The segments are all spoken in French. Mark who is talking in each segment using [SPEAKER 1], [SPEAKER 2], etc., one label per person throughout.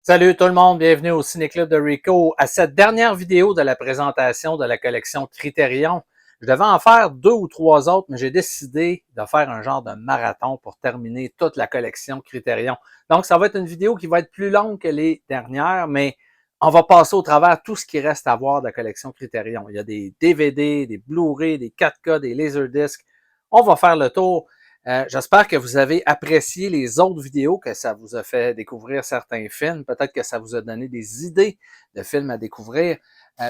[SPEAKER 1] Salut tout le monde, bienvenue au Ciné-Club de Rico. À cette dernière vidéo de la présentation de la collection Criterion, je devais en faire 2 ou 3 autres, mais j'ai décidé de faire un genre de marathon pour terminer toute la collection Criterion. Donc, ça va être une vidéo qui va être plus longue que les dernières, mais on va passer au travers tout ce qui reste à voir de la collection Criterion. Il y a des DVD, des Blu-ray, des 4K, des Laserdiscs. On va faire le tour. J'espère que vous avez apprécié les autres vidéos, que ça vous a fait découvrir certains films. Peut-être que ça vous a donné des idées de films à découvrir.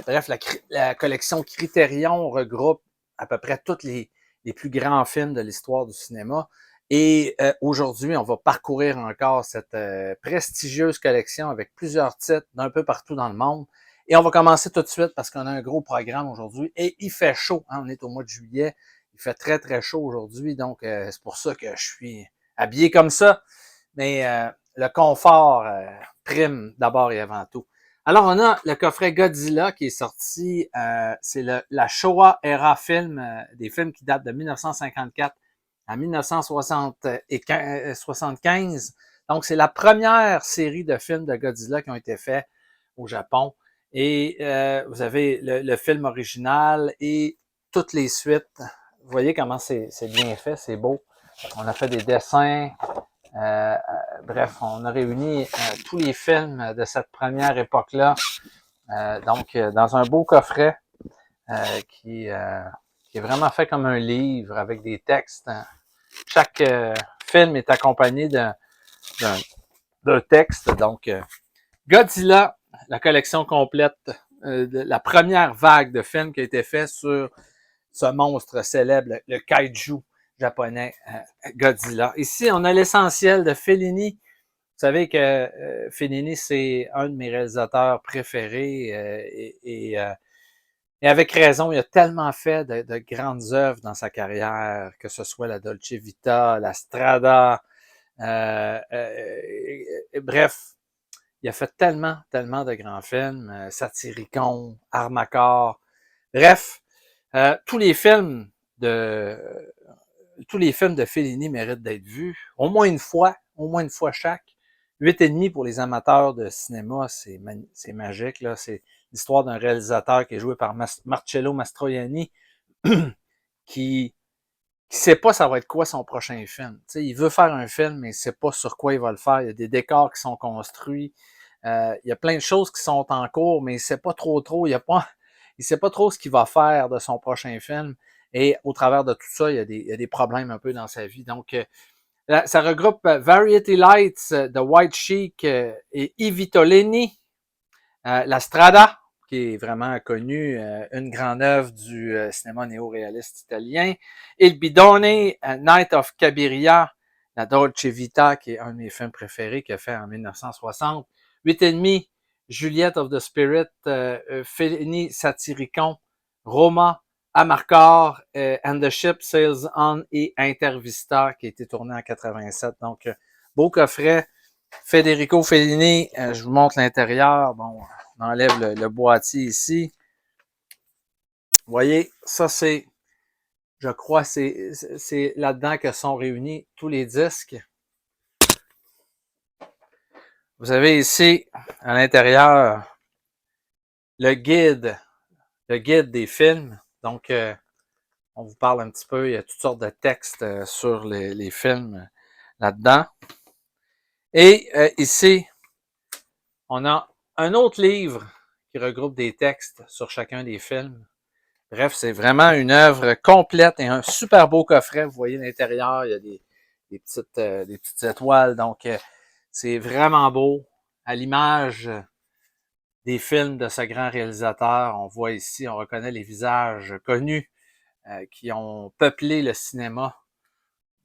[SPEAKER 1] Bref, la collection Criterion regroupe à peu près tous les plus grands films de l'histoire du cinéma. Et aujourd'hui, on va parcourir encore cette prestigieuse collection avec plusieurs titres d'un peu partout dans le monde. Et on va commencer tout de suite parce qu'on a un gros programme aujourd'hui. Et il fait chaud, hein, on est au mois de juillet. Il fait très, très chaud aujourd'hui, donc c'est pour ça que je suis habillé comme ça. Mais le confort prime d'abord et avant tout. Alors, on a le coffret Godzilla qui est sorti. C'est la Showa Era Film, des films qui datent de 1954 à 1975. Donc, c'est la première série de films de Godzilla qui ont été faits au Japon. Et vous avez le film original et toutes les suites. Vous voyez comment c'est bien fait, c'est beau. On a fait des dessins. Bref, on a réuni tous les films de cette première époque-là. Donc, dans un beau coffret qui est vraiment fait comme un livre avec des textes. Chaque film est accompagné d'un texte. Donc, Godzilla, la collection complète, la première vague de films qui a été faite sur ce monstre célèbre, le kaiju japonais Godzilla. Ici, on a l'essentiel de Fellini. Vous savez que Fellini, c'est un de mes réalisateurs préférés et avec raison, il a tellement fait de grandes œuvres dans sa carrière, que ce soit la Dolce Vita, la Strada, bref, il a fait tellement, tellement de grands films, Satyricon, Armacore, bref, tous les films de Fellini méritent d'être vus au moins une fois chaque. 8,5 pour les amateurs de cinéma, c'est magique. Là. C'est l'histoire d'un réalisateur qui est joué par Marcello Mastroianni qui sait pas ça va être quoi son prochain film. T'sais, il veut faire un film, mais il sait pas sur quoi il va le faire. Il y a des décors qui sont construits. Il y a plein de choses qui sont en cours, mais il sait pas trop. Il sait pas trop ce qu'il va faire de son prochain film. Et au travers de tout ça, il y a des problèmes un peu dans sa vie. Donc, ça regroupe Variety Lights, The White Sheik et I Vitolini, La Strada, qui est vraiment connue, une grande œuvre du cinéma néo-réaliste italien, Il Bidone, Night of Cabiria, La Dolce Vita, qui est un de mes films préférés, qu'il a fait en 1960, 8,5, Juliet of the Spirit, Fellini Satyricon, Roma, Amarcord, And the Ship Sails On et Intervista, qui a été tourné en 87. Donc, beau coffret. Federico Fellini, je vous montre l'intérieur. Bon, on enlève le boîtier ici. Vous voyez, ça c'est, je crois, c'est là-dedans que sont réunis tous les disques. Vous avez ici, à l'intérieur, le guide des films. Donc, on vous parle un petit peu, il y a toutes sortes de textes sur les films là-dedans. Et ici, on a un autre livre qui regroupe des textes sur chacun des films. Bref, c'est vraiment une œuvre complète et un super beau coffret. Vous voyez l'intérieur, il y a des petites étoiles. Donc, c'est vraiment beau. À l'image des films de ce grand réalisateur, on voit ici, on reconnaît les visages connus qui ont peuplé le cinéma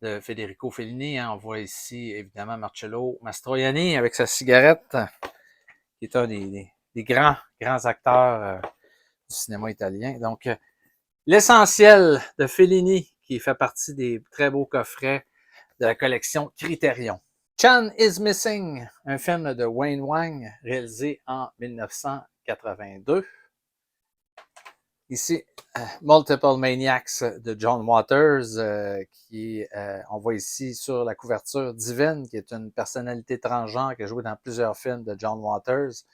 [SPEAKER 1] de Federico Fellini. Hein. On voit ici, évidemment, Marcello Mastroianni avec sa cigarette, qui est un des grands acteurs du cinéma italien. Donc, l'essentiel de Fellini, qui fait partie des très beaux coffrets de la collection Criterion. Chan is Missing, un film de Wayne Wang réalisé en 1982. Ici, Multiple Maniacs de John Waters, on voit ici sur la couverture Divine, qui est une personnalité transgenre qui a joué dans plusieurs films de John Waters.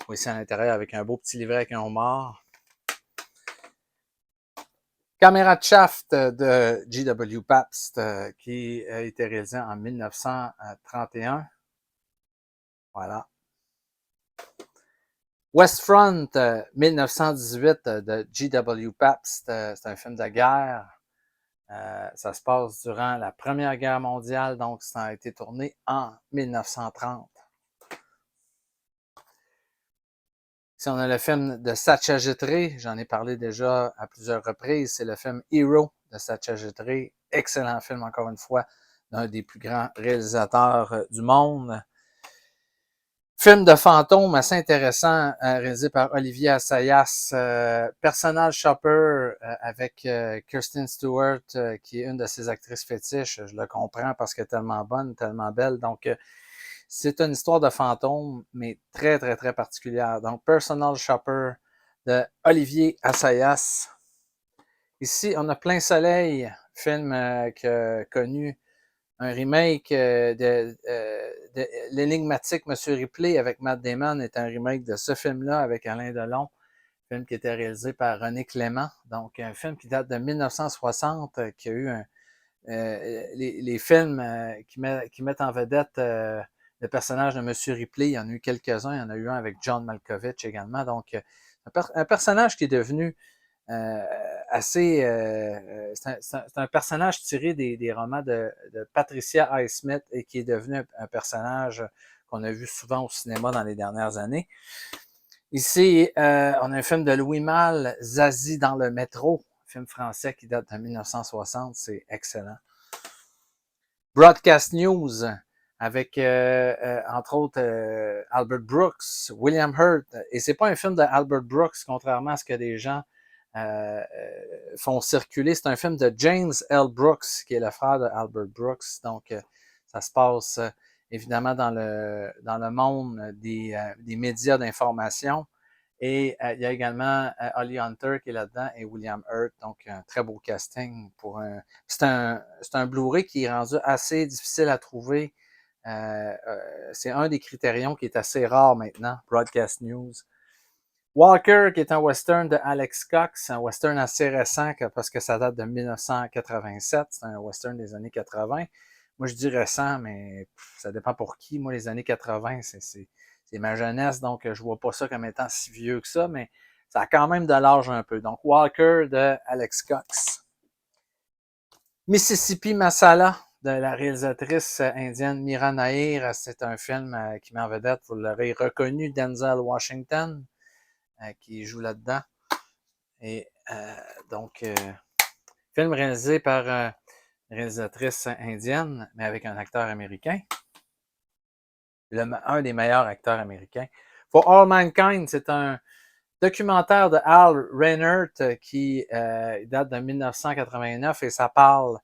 [SPEAKER 1] On voit ici à l'intérieur avec un beau petit livret avec un homard. Caméra de Shaft de G.W. Pabst, qui a été réalisé en 1931. Voilà. Westfront, 1918 de G.W. Pabst, c'est un film de guerre. Ça se passe durant la Première Guerre mondiale, donc ça a été tourné en 1930. Si on a le film de Satyajit Ray, j'en ai parlé déjà à plusieurs reprises, c'est le film Hero de Satyajit Ray. Excellent film, encore une fois, d'un des plus grands réalisateurs du monde. Film de fantôme assez intéressant, réalisé par Olivier Assayas. Personnage Shopper avec Kirsten Stewart, qui est une de ses actrices fétiches. Je le comprends parce qu'elle est tellement bonne, tellement belle. Donc, c'est une histoire de fantôme, mais très, très, très particulière. Donc, Personal Shopper de Olivier Assayas. Ici, on a Plein Soleil, film connu, un remake de l'énigmatique Monsieur Ripley avec Matt Damon est un remake de ce film-là avec Alain Delon, film qui était réalisé par René Clément. Donc, un film qui date de 1960, qui a eu les films qui mettent en vedette le personnage de Monsieur Ripley. Il y en a eu quelques-uns. Il y en a eu un avec John Malkovich également. Donc, un personnage qui est devenu c'est un personnage tiré des romans de Patricia Highsmith et qui est devenu un personnage qu'on a vu souvent au cinéma dans les dernières années. Ici, on a un film de Louis Malle, Zazie dans le métro, film français qui date de 1960, c'est excellent. Broadcast News, avec entre autres Albert Brooks, William Hurt, et c'est pas un film de Albert Brooks, contrairement à ce que des gens font circuler. C'est un film de James L. Brooks, qui est le frère de Albert Brooks. Donc, ça se passe évidemment dans le monde des médias d'information. Et il y a également Holly Hunter qui est là-dedans et William Hurt. Donc, un très beau casting pour un. C'est un Blu-ray qui est rendu assez difficile à trouver. C'est un des critérions qui est assez rare maintenant, Broadcast News. Walker, qui est un western de Alex Cox, un western assez récent parce que ça date de 1987, c'est un western des années 80. Moi, je dis récent, mais ça dépend pour qui. Moi, les années 80, c'est ma jeunesse, donc je vois pas ça comme étant si vieux que ça, mais ça a quand même de l'âge un peu. Donc, Walker de Alex Cox. Mississippi Masala de la réalisatrice indienne Mira Nair, c'est un film qui met en vedette, vous l'aurez reconnu, Denzel Washington, qui joue là-dedans. Et donc, film réalisé par une réalisatrice indienne, mais avec un acteur américain. Un des meilleurs acteurs américains. For All Mankind, c'est un documentaire de Hal Reinert qui date de 1989 et ça parle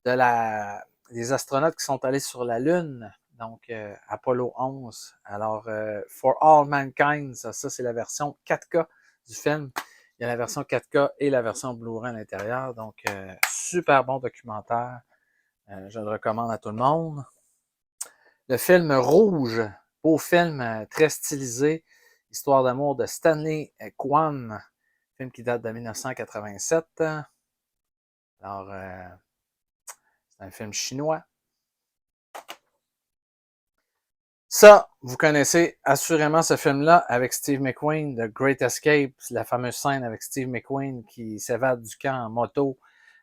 [SPEAKER 1] des astronautes qui sont allés sur la Lune, donc Apollo 11. Alors, For All Mankind, ça c'est la version 4K du film. Il y a la version 4K et la version Blu-ray à l'intérieur. Donc, super bon documentaire. Je le recommande à tout le monde. Le film Rouge, beau film très stylisé. Histoire d'amour de Stanley Kwan. Film qui date de 1987. Alors, c'est un film chinois. Ça, vous connaissez assurément ce film-là avec Steve McQueen, The Great Escape, la fameuse scène avec Steve McQueen qui s'évade du camp en moto.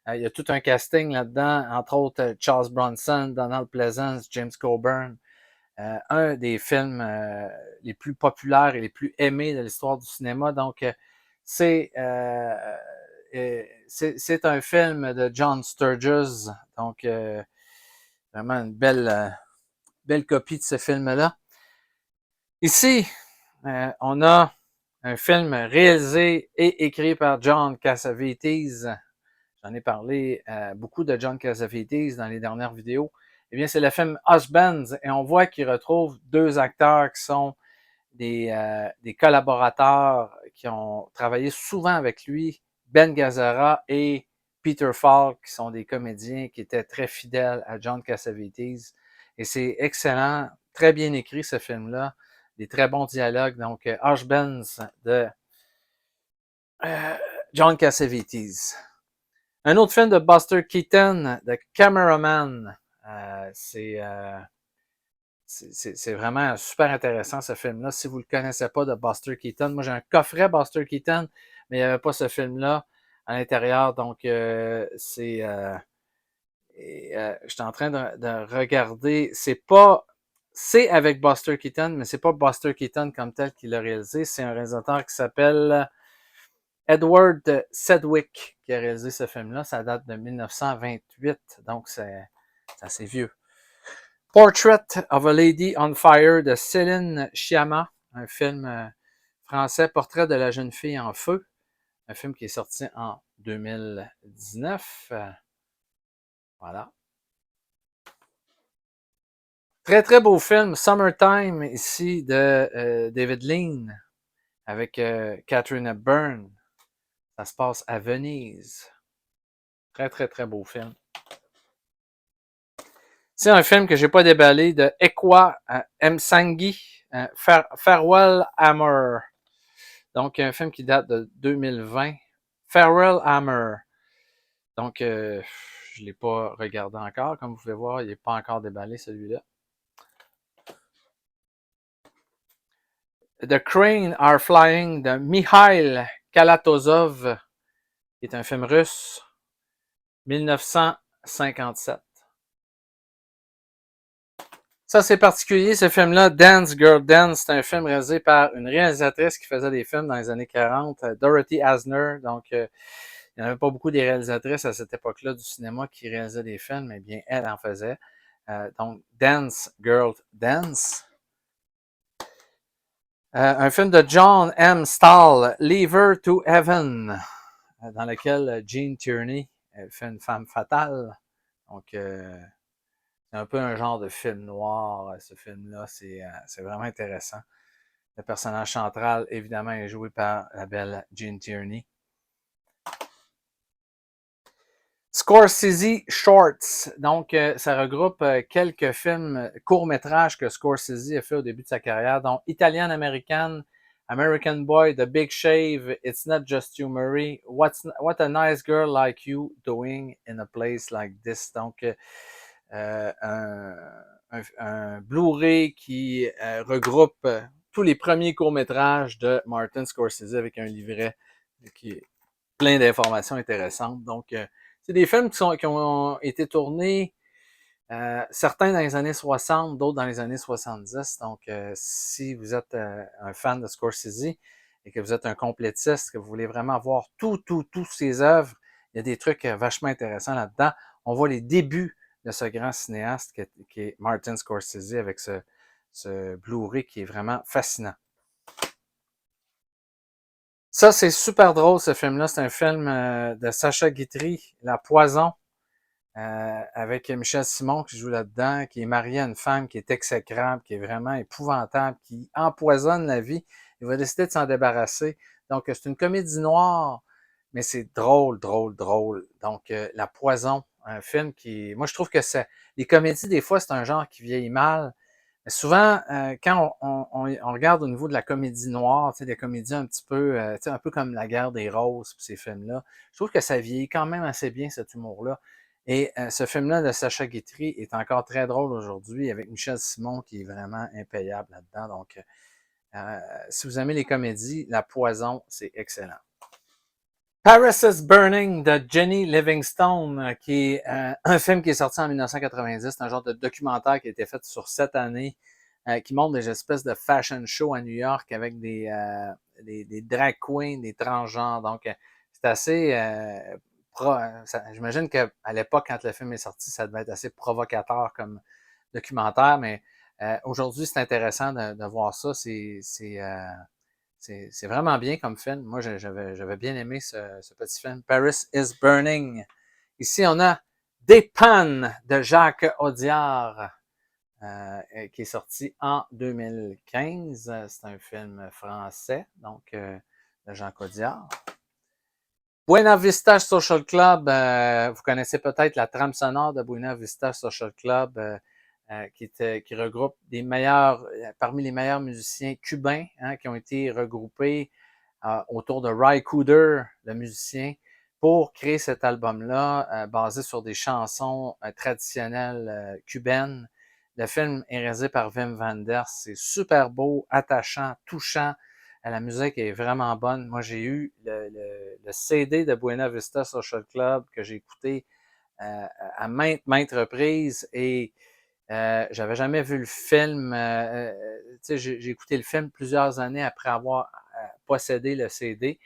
[SPEAKER 1] Il y a tout un casting là-dedans, entre autres Charles Bronson, Donald Pleasence, James Coburn. Un des films les plus populaires et les plus aimés de l'histoire du cinéma. Donc, c'est un film de John Sturges. Donc, vraiment une belle copie de ce film-là. Ici, on a un film réalisé et écrit par John Cassavetes. J'en ai parlé beaucoup de John Cassavetes dans les dernières vidéos. Eh bien, c'est le film Husbands et on voit qu'il retrouve deux acteurs qui sont des collaborateurs qui ont travaillé souvent avec lui Ben Gazzara et Peter Falk, qui sont des comédiens qui étaient très fidèles à John Cassavetes. Et c'est excellent, très bien écrit ce film-là, des très bons dialogues. Donc, Hush Benz de euh, John Cassavetes. Un autre film de Buster Keaton, The Cameraman. C'est vraiment super intéressant ce film-là. Si vous ne le connaissez pas de Buster Keaton, moi j'ai un coffret Buster Keaton, mais il n'y avait pas ce film-là à l'intérieur. Donc je suis en train de regarder. C'est avec Buster Keaton, mais c'est pas Buster Keaton comme tel qui l'a réalisé. C'est un réalisateur qui s'appelle Edward Sedgwick qui a réalisé ce film-là. Ça date de 1928, donc c'est assez vieux. Portrait of a Lady on Fire de Céline Sciamma, un film français, Portrait de la jeune fille en feu, un film qui est sorti en 2019. Voilà. Très très beau film, Summertime ici de David Lean avec Catherine Hepburn. Ça se passe à Venise. Très très très beau film. C'est un film que j'ai pas déballé de Ekwa Msangi, Farewell Hammer. Donc, un film qui date de 2020. Farewell Hammer. Donc, je ne l'ai pas regardé encore. Comme vous pouvez voir, il n'est pas encore déballé celui-là. The Crane Are Flying de Mikhail Kalatozov, qui est un film russe, 1957. Ça, c'est particulier, ce film-là, Dance Girl Dance, c'est un film réalisé par une réalisatrice qui faisait des films dans les années 40, Dorothy Asner. Donc, il n'y en avait pas beaucoup des réalisatrices à cette époque-là du cinéma qui réalisaient des films, mais bien, elle en faisait. Donc, Dance Girl Dance. Un film de John M. Stahl, Leave to Heaven, dans lequel Gene Tierney fait une femme fatale. Donc, c'est un peu un genre de film noir, ce film-là. C'est vraiment intéressant. Le personnage central, évidemment, est joué par la belle Gene Tierney. Scorsese Shorts. Donc, ça regroupe quelques films courts-métrages que Scorsese a fait au début de sa carrière, dont Italian American, American Boy, The Big Shave, It's Not Just You, Murray, What a Nice Girl Like You Doing in a Place Like This. Donc, un Blu-ray qui regroupe tous les premiers courts-métrages de Martin Scorsese avec un livret qui est plein d'informations intéressantes. Donc, c'est des films qui ont été tournés, certains dans les années 60, d'autres dans les années 70. Donc, si vous êtes un fan de Scorsese et que vous êtes un complétiste, que vous voulez vraiment voir toutes ses œuvres, il y a des trucs vachement intéressants là-dedans. On voit les débuts de ce grand cinéaste qui est Martin Scorsese avec ce Blu-ray qui est vraiment fascinant. Ça, c'est super drôle, ce film-là. C'est un film de Sacha Guitry, La Poison, avec Michel Simon qui joue là-dedans, qui est marié à une femme qui est exécrable, qui est vraiment épouvantable, qui empoisonne la vie. Il va décider de s'en débarrasser. Donc, c'est une comédie noire, mais c'est drôle, drôle, drôle. Donc, La Poison, un film qui... Moi, je trouve que les comédies, des fois, c'est un genre qui vieillit mal. Mais souvent, quand on regarde au niveau de la comédie noire, tu sais, des comédies un petit peu, tu sais, un peu comme La Guerre des Roses, puis ces films-là, je trouve que ça vieillit quand même assez bien, cet humour-là. Et ce film-là de Sacha Guitry est encore très drôle aujourd'hui, avec Michel Simon qui est vraiment impayable là-dedans. Donc, si vous aimez les comédies, La Poison, c'est excellent. Paris is Burning de Jenny Livingstone, qui est un film qui est sorti en 1990. C'est un genre de documentaire qui a été fait sur 7 années, qui montre des espèces de fashion show à New York avec des drag queens, des transgenres. Donc, c'est assez... j'imagine qu'à l'époque, quand le film est sorti, ça devait être assez provocateur comme documentaire, mais aujourd'hui, c'est intéressant de voir ça. C'est vraiment bien comme film. Moi, j'avais bien aimé ce petit film. Paris is Burning. Ici, on a Des pannes de Jacques Audiard, qui est sorti en 2015. C'est un film français, donc de Jacques Audiard. Buena Vista Social Club, vous connaissez peut-être la trame sonore de Buena Vista Social Club, qui regroupe des meilleurs, parmi les meilleurs musiciens cubains, hein, qui ont été regroupés autour de Ry Cooder, le musicien, pour créer cet album-là, basé sur des chansons traditionnelles cubaines. Le film est réalisé par Wim Wenders. C'est super beau, attachant, touchant. La musique est vraiment bonne. Moi, j'ai eu le CD de Buena Vista Social Club que j'ai écouté à maintes reprises et j'avais jamais vu le film. J'ai écouté le film plusieurs années après avoir possédé le CD.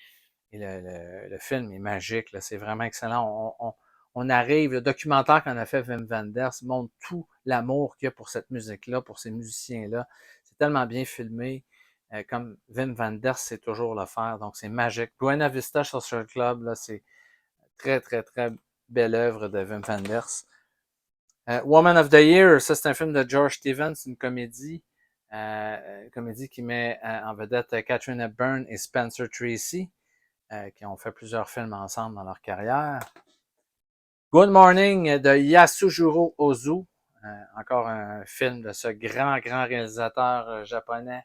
[SPEAKER 1] Et le film est magique, là, c'est vraiment excellent. On arrive, le documentaire qu'on a fait Wim Wenders montre tout l'amour qu'il y a pour cette musique-là, pour ces musiciens-là. C'est tellement bien filmé, comme Wim Wenders sait toujours le faire, donc c'est magique. Buena Vista Social Club, là, c'est très belle œuvre de Wim Wenders. Woman of the Year, ça c'est un film de George Stevens, une comédie qui met en vedette Katharine Hepburn et Spencer Tracy, qui ont fait plusieurs films ensemble dans leur carrière. Good Morning de Yasujiro Ozu, encore un film de ce grand réalisateur japonais.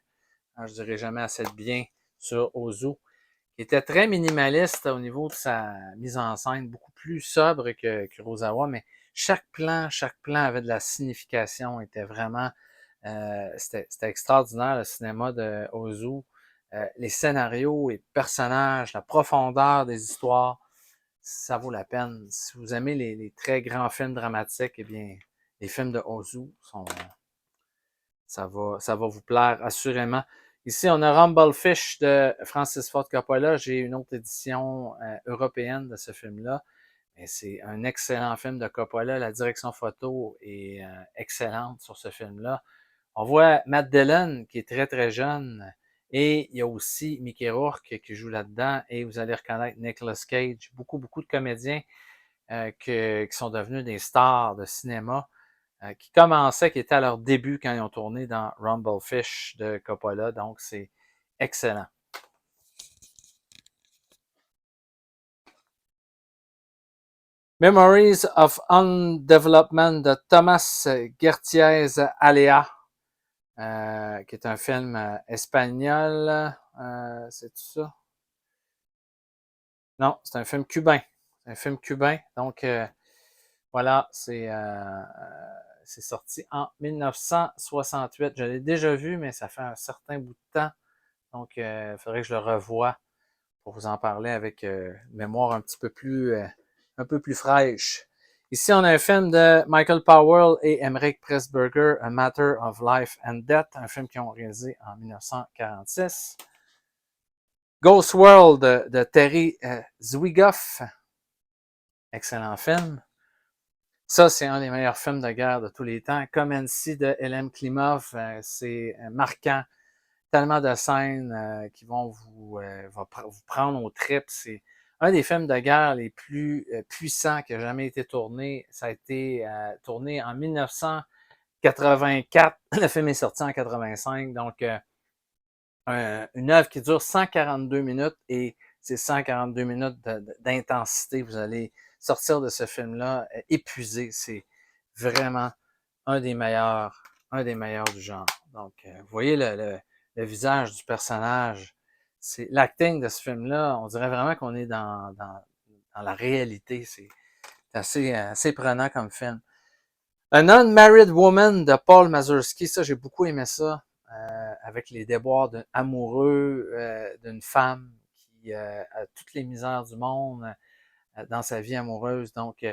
[SPEAKER 1] Je dirais jamais assez de bien sur Ozu, qui était très minimaliste au niveau de sa mise en scène, beaucoup plus sobre que Kurosawa, mais chaque plan avait de la signification, était vraiment, c'était extraordinaire le cinéma de Ozu. Les scénarios, les personnages, la profondeur des histoires, ça vaut la peine. Si vous aimez les très grands films dramatiques, eh bien, les films de Ozu ça va vous plaire assurément. Ici, on a Rumblefish de Francis Ford Coppola. J'ai une autre édition européenne de ce film-là. Mais c'est un excellent film de Coppola. La direction photo est excellente sur ce film-là. On voit Matt Dillon, qui est très jeune. Et il y a aussi Mickey Rourke qui joue là-dedans. Et vous allez reconnaître Nicolas Cage. Beaucoup de comédiens qui sont devenus des stars de cinéma, qui commençaient, qui étaient à leur début quand ils ont tourné dans Rumblefish de Coppola. Donc, c'est excellent. Memories of Undevelopment de Thomas Gertiez Alea, qui est un film espagnol. C'est tout ça? Non, c'est un film cubain. C'est un film cubain. Donc, voilà, c'est sorti en 1968. Je l'ai déjà vu, mais ça fait un certain bout de temps. Donc, il faudrait que je le revoie pour vous en parler avec une mémoire un peu plus fraîche. Ici, on a un film de Michael Powell et Emmerich Pressburger, A Matter of Life and Death, un film qu'ils ont réalisé en 1946. Ghost World de Terry Zwigoff, excellent film. Ça, c'est un des meilleurs films de guerre de tous les temps. Comency de Elem Klimov, c'est marquant. Tellement de scènes qui vont vous prendre aux tripes. C'est un des films de guerre les plus puissants qui a jamais été tourné. Ça a été tourné en 1984. Le film est sorti en 85. Donc, une œuvre qui dure 142 minutes et c'est 142 minutes d'intensité. Vous allez sortir de ce film-là épuisé. C'est vraiment un des meilleurs du genre. Donc, vous voyez le visage du personnage. C'est l'acting de ce film-là. On dirait vraiment qu'on est dans la réalité. C'est assez prenant comme film. An Unmarried Woman de Paul Mazursky. Ça, j'ai beaucoup aimé ça. Avec les déboires amoureux d'une femme qui a toutes les misères du monde dans sa vie amoureuse. Donc,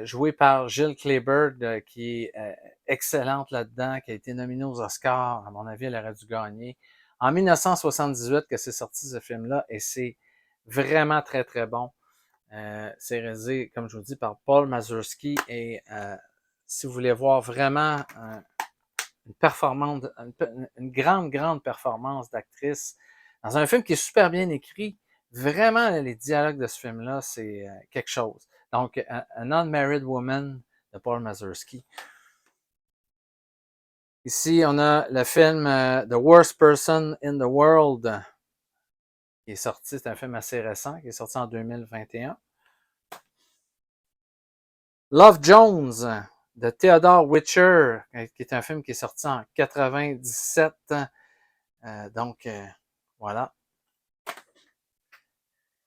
[SPEAKER 1] joué par Jill Clayburgh, qui est excellente là-dedans, qui a été nominée aux Oscars. À mon avis, elle aurait dû gagner. En 1978 que c'est sorti ce film-là, et c'est vraiment très bon. C'est réalisé, comme je vous dis, par Paul Mazursky. Et si vous voulez voir vraiment une performance, une grande performance d'actrice dans un film qui est super bien écrit, vraiment, les dialogues de ce film-là, c'est quelque chose. Donc, An Unmarried Woman de Paul Mazursky. Ici, on a le film The Worst Person in the World qui est sorti, c'est un film assez récent, qui est sorti en 2021. Love Jones de Theodore Witcher, qui est un film qui est sorti en 97. Donc, voilà.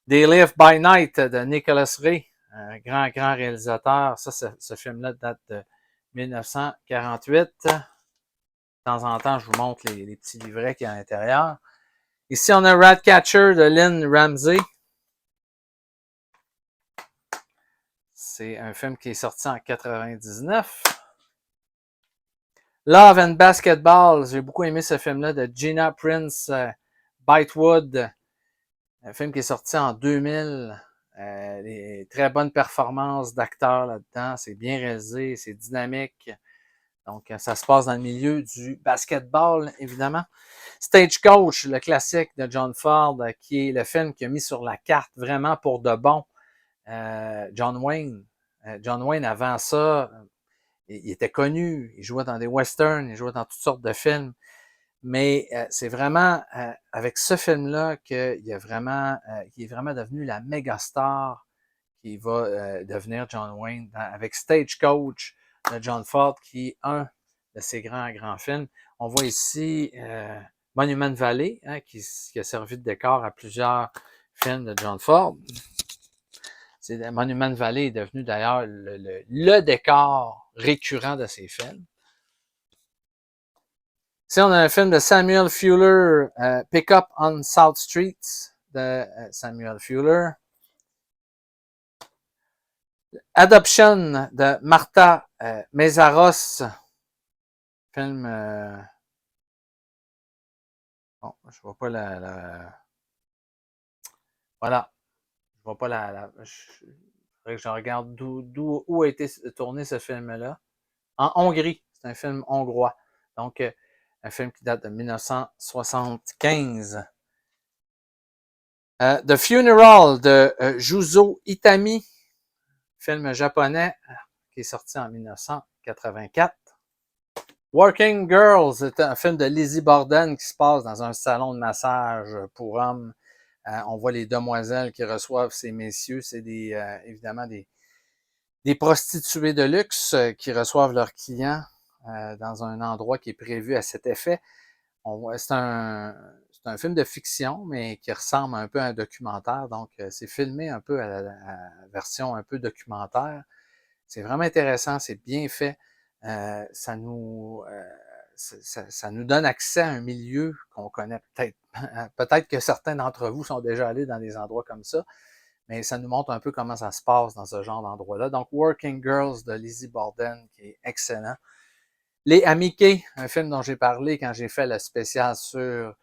[SPEAKER 1] They Live by Night de Nicholas Ray, un grand réalisateur. Ça, ce film-là date de 1948. De temps en temps, je vous montre les petits livrets qu'il y a à l'intérieur. Ici, on a Ratcatcher de Lynn Ramsey. C'est un film qui est sorti en 99. Love and Basketball, j'ai beaucoup aimé ce film-là de Gina Prince Bythewood. Un film qui est sorti en 2000. Des très bonnes performances d'acteurs là-dedans. C'est bien réalisé, c'est dynamique. Donc, ça se passe dans le milieu du basketball, évidemment. Stagecoach, le classique de John Ford, qui est le film qui a mis sur la carte vraiment pour de bon John Wayne. John Wayne, avant ça, il était connu, il jouait dans des westerns, il jouait dans toutes sortes de films. Mais c'est vraiment avec ce film-là qu'il est vraiment devenu la méga star qui va devenir John Wayne avec Stagecoach de John Ford, qui est un de ses grands films. On voit ici Monument Valley, hein, qui a servi de décor à plusieurs films de John Ford. Monument Valley est devenu d'ailleurs le décor récurrent de ses films. Ici, on a un film de Samuel Fuller, Pick Up on South Street de Samuel Fuller. Adoption de Martha Mésaros. Film. Bon, je vois pas voilà. Je vois pas faudrait que je regarde où a été tourné ce film-là. En Hongrie. C'est un film hongrois. Donc, un film qui date de 1975. The Funeral de Juzo Itami, film japonais qui est sorti en 1984. Working Girls, c'est un film de Lizzie Borden qui se passe dans un salon de massage pour hommes. On voit les demoiselles qui reçoivent ces messieurs. C'est évidemment des prostituées de luxe qui reçoivent leurs clients dans un endroit qui est prévu à cet effet. C'est un film de fiction, mais qui ressemble un peu à un documentaire. Donc, c'est filmé un peu à la version un peu documentaire. C'est vraiment intéressant, c'est bien fait. Ça nous donne accès à un milieu qu'on connaît peut-être. Peut-être que certains d'entre vous sont déjà allés dans des endroits comme ça, mais ça nous montre un peu comment ça se passe dans ce genre d'endroit-là. Donc, Working Girls de Lizzie Borden, qui est excellent. Les Amiche, un film dont j'ai parlé quand j'ai fait le spécial sur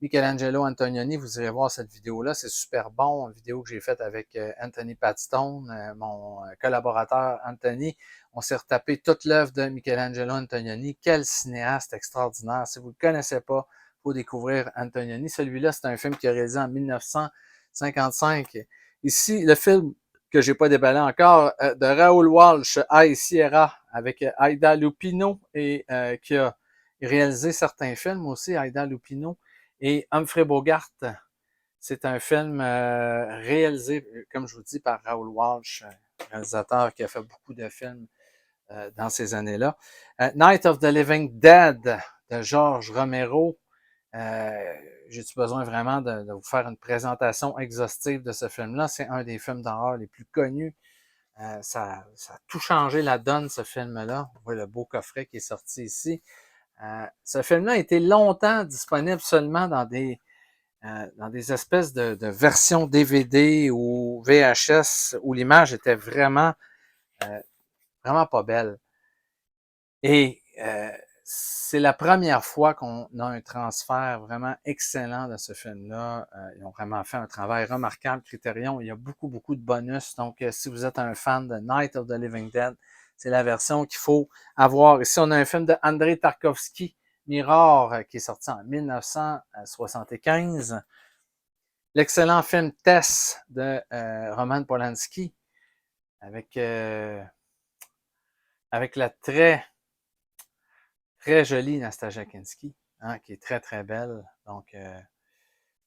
[SPEAKER 1] Michelangelo Antonioni. Vous irez voir cette vidéo-là, c'est super bon. Une vidéo que j'ai faite avec Anthony Padstone, mon collaborateur Anthony. On s'est retapé toute l'œuvre de Michelangelo Antonioni. Quel cinéaste extraordinaire. Si vous ne le connaissez pas, il faut découvrir Antonioni. Celui-là, c'est un film qu'il a réalisé en 1955. Ici, le film que j'ai pas déballé encore, de Raoul Walsh, High Sierra, avec Aida Lupino, et qui a réalisé certains films aussi, Aida Lupino, et Humphrey Bogart. C'est un film réalisé, comme je vous dis, par Raoul Walsh, réalisateur qui a fait beaucoup de films dans ces années-là. Night of the Living Dead de George Romero. J'ai-tu besoin vraiment de vous faire une présentation exhaustive de ce film-là? C'est un des films d'horreur les plus connus. Ça a tout changé la donne, ce film-là. Vous voyez le beau coffret qui est sorti ici. Ce film-là a été longtemps disponible seulement dans des espèces de versions DVD ou VHS où l'image était vraiment pas belle. Et c'est la première fois qu'on a un transfert vraiment excellent de ce film-là. Ils ont vraiment fait un travail remarquable. Criterion, il y a beaucoup de bonus. Donc, si vous êtes un fan de Night of the Living Dead, c'est la version qu'il faut avoir. Ici, on a un film de Andrei Tarkovsky, Mirror, qui est sorti en 1975. L'excellent film Tess de Roman Polanski, avec la très jolie Nastasia Kinski, hein, qui est très belle. Donc,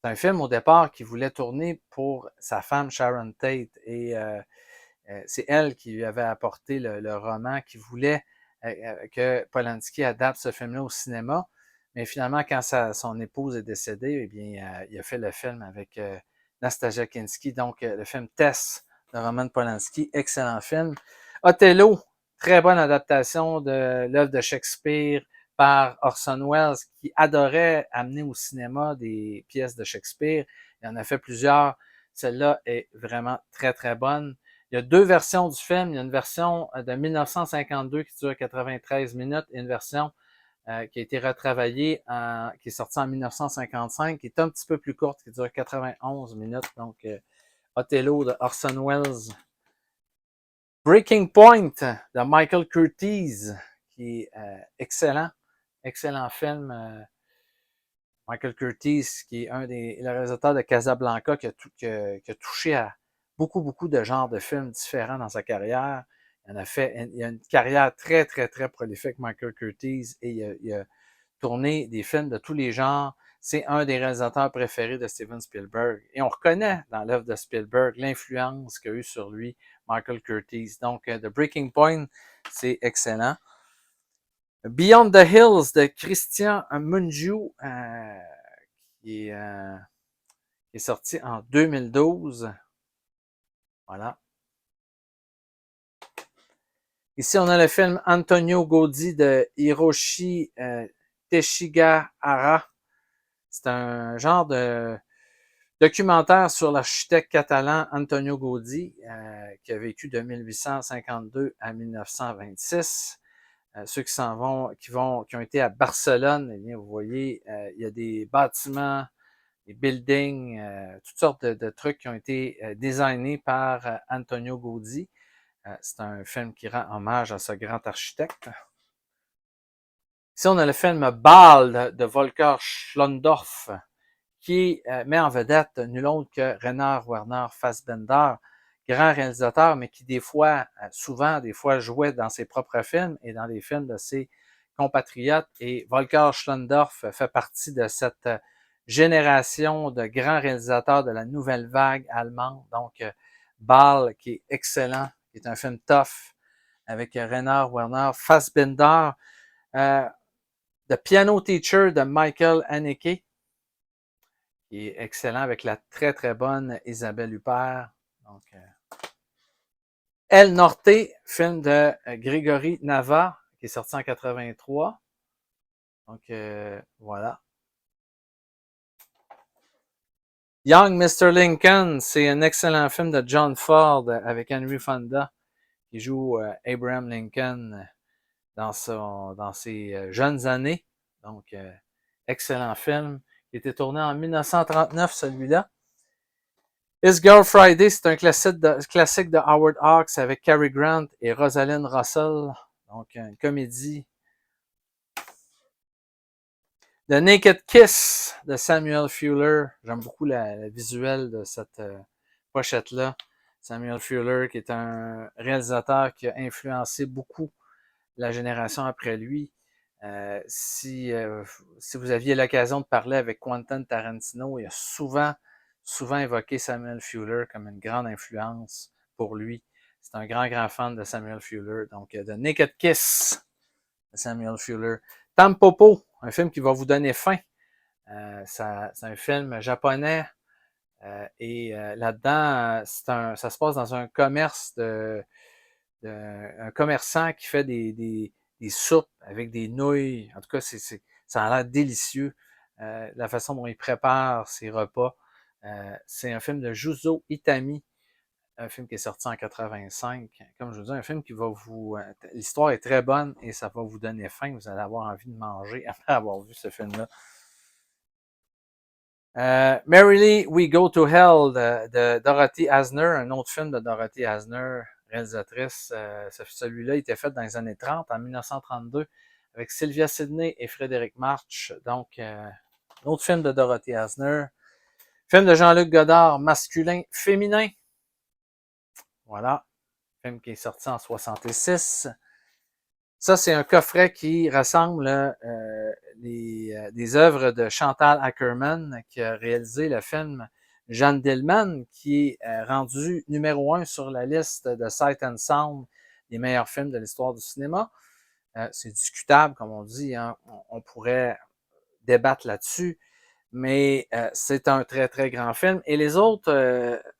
[SPEAKER 1] C'est un film au départ qu'il voulait tourner pour sa femme Sharon Tate et c'est elle qui lui avait apporté le roman, qui voulait que Polanski adapte ce film-là au cinéma. Mais finalement, quand son épouse est décédée, eh bien, il a fait le film avec Nastasia Kinski, donc le film Tess de Roman Polanski, excellent film. Othello, très bonne adaptation de l'œuvre de Shakespeare par Orson Welles, qui adorait amener au cinéma des pièces de Shakespeare. Il en a fait plusieurs. Celle-là est vraiment très, très bonne. Il y a deux versions du film. Il y a une version de 1952 qui dure 93 minutes et une version qui a été retravaillée, qui est sortie en 1955, qui est un petit peu plus courte, qui dure 91 minutes. Donc, Othello de Orson Welles. Breaking Point de Michael Curtiz, qui est excellent. Excellent film. Michael Curtiz, qui est le réalisateur de Casablanca, qui a touché à beaucoup, beaucoup de genres de films différents dans sa carrière. Il a une carrière très, très, très prolifique, Michael Curtiz, et il a tourné des films de tous les genres. C'est un des réalisateurs préférés de Steven Spielberg. Et on reconnaît dans l'œuvre de Spielberg l'influence qu'a eu sur lui Michael Curtiz. Donc, The Breaking Point, c'est excellent. Beyond the Hills de Christian Mungiu, qui est sorti en 2012. Voilà. Ici, on a le film Antonio Gaudi de Hiroshi Teshigahara. C'est un genre de documentaire sur l'architecte catalan Antonio Gaudi, qui a vécu de 1852 à 1926. Ceux qui s'en vont, qui ont été à Barcelone, eh bien, vous voyez, il y a des bâtiments, des buildings, toutes sortes de trucs qui ont été designés par Antonio Gaudi. C'est un film qui rend hommage à ce grand architecte. Ici, on a le film Bâle de Volker Schlondorf, qui met en vedette nul autre que Rainer Werner Fassbinder, grand réalisateur, mais qui des fois, souvent, des fois, jouait dans ses propres films et dans les films de ses compatriotes. Et Volker Schlondorf fait partie de cette génération de grands réalisateurs de la nouvelle vague allemande. Donc, Bâle, qui est excellent, qui est un film tough, avec Rainer Werner Fassbinder. The Piano Teacher de Michael Haneke, qui est excellent avec la très très bonne Isabelle Huppert. Donc, El Norte, film de Grégory Nava, qui est sorti en 83. Donc, voilà. Young Mr. Lincoln, c'est un excellent film de John Ford avec Henry Fonda, qui joue Abraham Lincoln dans ses jeunes années. Donc, excellent film. Il était tourné en 1939, celui-là. His Girl Friday, c'est un classique de Howard Hawks avec Cary Grant et Rosalind Russell. Donc, une comédie. The Naked Kiss de Samuel Fuller. J'aime beaucoup le visuel de cette pochette-là. Samuel Fuller, qui est un réalisateur qui a influencé beaucoup la génération après lui. Si vous aviez l'occasion de parler avec Quentin Tarantino, il a souvent évoqué Samuel Fuller comme une grande influence pour lui. C'est un grand, grand fan de Samuel Fuller. Donc, The Naked Kiss de Samuel Fuller. Tampopo, un film qui va vous donner faim. C'est un film japonais. Et là-dedans, ça se passe dans un commerce un commerçant qui fait des soupes avec des nouilles. En tout cas, ça a l'air délicieux. La façon dont il prépare ses repas. C'est un film de Juzo Itami, un film qui est sorti en 85. Comme je vous dis, un film qui va vous... l'histoire est très bonne et ça va vous donner faim. Vous allez avoir envie de manger après avoir vu ce film-là. Merrily We Go to Hell de Dorothy Asner, un autre film de Dorothy Asner, réalisatrice. Celui-là était fait dans les années 30, en 1932, avec Sylvia Sidney et Frédéric March. Donc, un autre film de Dorothy Asner. Film de Jean-Luc Godard, masculin, féminin. Voilà. Film qui est sorti en 66. Ça, c'est un coffret qui rassemble des œuvres de Chantal Akerman, qui a réalisé le film Jeanne Dillman, qui est rendu numéro 1 sur la liste de Sight and Sound des meilleurs films de l'histoire du cinéma. C'est discutable, comme on dit, hein. On pourrait débattre là-dessus, mais c'est un très, très grand film. Et les autres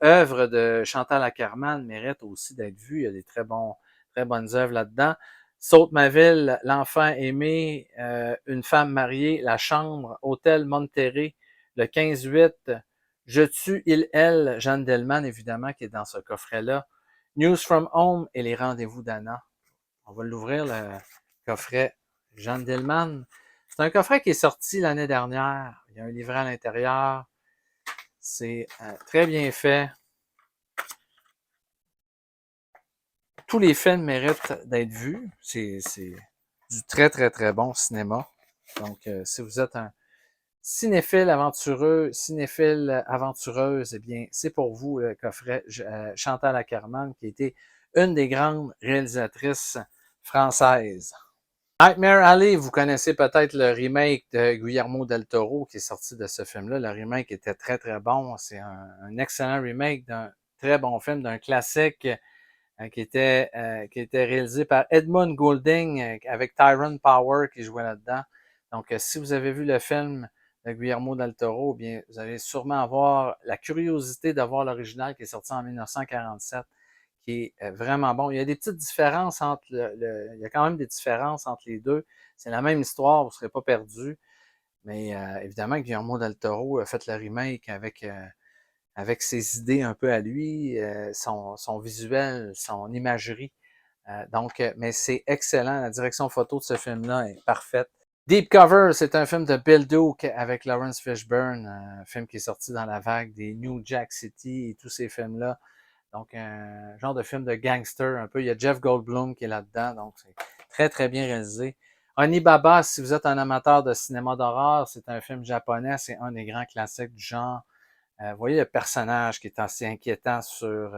[SPEAKER 1] œuvres de Chantal Akerman méritent aussi d'être vues. Il y a des très bonnes œuvres là-dedans. Saute ma ville, L'enfant aimé, Une femme mariée, La chambre, Hôtel Monterrey, le 15-8, Je tue, il, elle, Jeanne Dillman, évidemment, qui est dans ce coffret-là. News from Home et Les rendez-vous d'Anna. On va l'ouvrir, le coffret Jeanne Dillman. C'est un coffret qui est sorti l'année dernière. Il y a un livret à l'intérieur. C'est très bien fait. Tous les films méritent d'être vus. C'est du très, très, très bon cinéma. Donc, si vous êtes un cinéphile aventureuse, eh bien, c'est pour vous le coffret Chantal Akerman, qui a été une des grandes réalisatrices françaises. Nightmare Alley, vous connaissez peut-être le remake de Guillermo del Toro qui est sorti de ce film-là. Le remake était très, très bon. C'est un excellent remake d'un très bon film, d'un classique qui était réalisé par Edmund Goulding avec Tyrone Power qui jouait là-dedans. Donc, si vous avez vu le film de Guillermo del Toro, eh bien, vous allez sûrement avoir la curiosité de voir l'original qui est sorti en 1947, qui est vraiment bon. Il y a des petites différences entre il y a quand même des différences entre les deux. C'est la même histoire, vous ne serez pas perdu. Mais évidemment, Guillermo del Toro a fait le remake avec ses idées un peu à lui, son visuel, son imagerie. Mais c'est excellent. La direction photo de ce film-là est parfaite. Deep Cover, c'est un film de Bill Duke avec Lawrence Fishburne, un film qui est sorti dans la vague des New Jack City et tous ces films-là. Donc, un genre de film de gangster un peu. Il y a Jeff Goldblum qui est là-dedans, donc c'est très, très bien réalisé. Onibaba, si vous êtes un amateur de cinéma d'horreur, c'est un film japonais, c'est un des grands classiques du genre. Vous voyez le personnage qui est assez inquiétant sur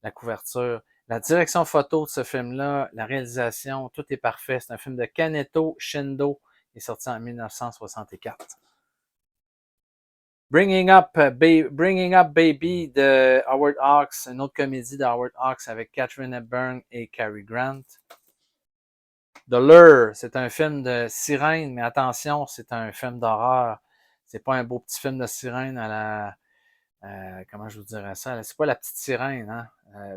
[SPEAKER 1] la couverture. La direction photo de ce film-là, la réalisation, tout est parfait. C'est un film de Kaneto Shindo, qui est sorti en 1964. Bringing Up Baby de Howard Hawks, une autre comédie de Howard Hawks avec Katharine Hepburn et Cary Grant. The Lure, c'est un film de sirène, mais attention, c'est un film d'horreur. C'est pas un beau petit film de sirène à la comment je vous dirais ça? C'est pas La Petite Sirène, hein?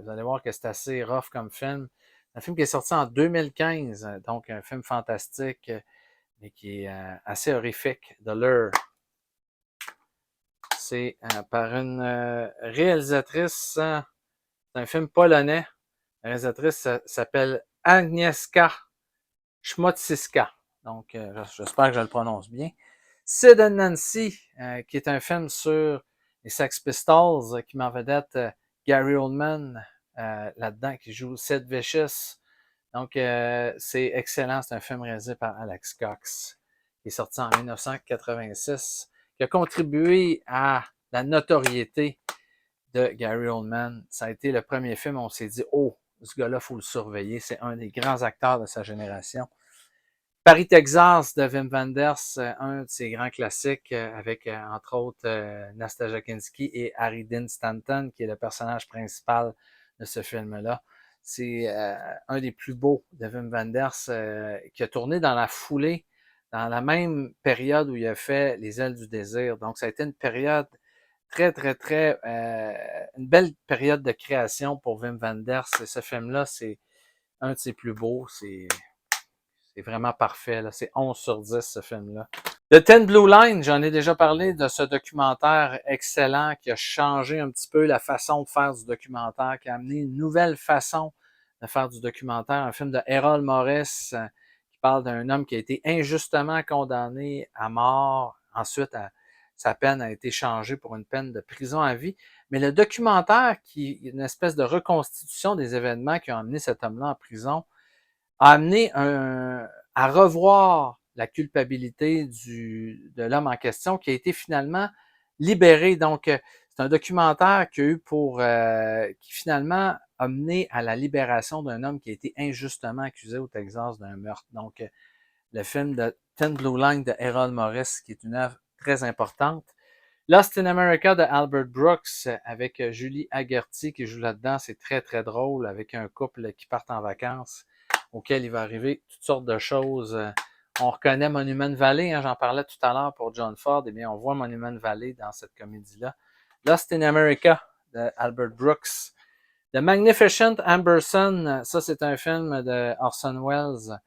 [SPEAKER 1] Vous allez voir que c'est assez rough comme film. C'est un film qui est sorti en 2015, donc un film fantastique, mais qui est assez horrifique. The Lure. C'est par une réalisatrice, c'est un film polonais. La réalisatrice s'appelle Agnieszka Szmociska. Donc, j'espère que je le prononce bien. Sid and Nancy, qui est un film sur les Sex Pistols, qui met en vedette Gary Oldman là-dedans, qui joue Sid Vicious. Donc, c'est excellent. C'est un film réalisé par Alex Cox, qui est sorti en 1986, qui a contribué à la notoriété de Gary Oldman. Ça a été le premier film où on s'est dit « Oh, ce gars-là, il faut le surveiller. C'est un des grands acteurs de sa génération. » Paris, Texas de Wim Wenders, un de ses grands classiques avec, entre autres, Nastaja Kinski et Harry Dean Stanton, qui est le personnage principal de ce film-là. C'est un des plus beaux de Wim Wenders qui a tourné dans la foulée, dans la même période où il a fait Les ailes du désir. Donc, ça a été une période très, très, très... une belle période de création pour Wim Wenders. Et ce film-là, c'est un de ses plus beaux. C'est vraiment parfait, là. C'est 11 sur 10, ce film-là. The Ten Blue Line, j'en ai déjà parlé de ce documentaire excellent qui a changé un petit peu la façon de faire du documentaire, qui a amené une nouvelle façon de faire du documentaire. Un film de Errol Morris qui parle d'un homme qui a été injustement condamné à mort. Ensuite, sa peine a été changée pour une peine de prison à vie. Mais le documentaire, qui est une espèce de reconstitution des événements qui ont amené cet homme-là en prison, a amené à revoir la culpabilité de l'homme en question qui a été finalement libéré. Donc, c'est un documentaire qui a eu qui finalement a mené à la libération d'un homme qui a été injustement accusé au Texas d'un meurtre. Donc, le film de Thin Blue Line de Errol Morris, qui est une œuvre très importante. Lost in America de Albert Brooks avec Julie Agerty qui joue là-dedans. C'est très, très drôle avec un couple qui part en vacances auquel il va arriver toutes sortes de choses. On reconnaît Monument Valley, hein, j'en parlais tout à l'heure pour John Ford. Eh bien, on voit Monument Valley dans cette comédie-là. Lost in America de Albert Brooks. The Magnificent Amberson, ça c'est un film de Orson Welles.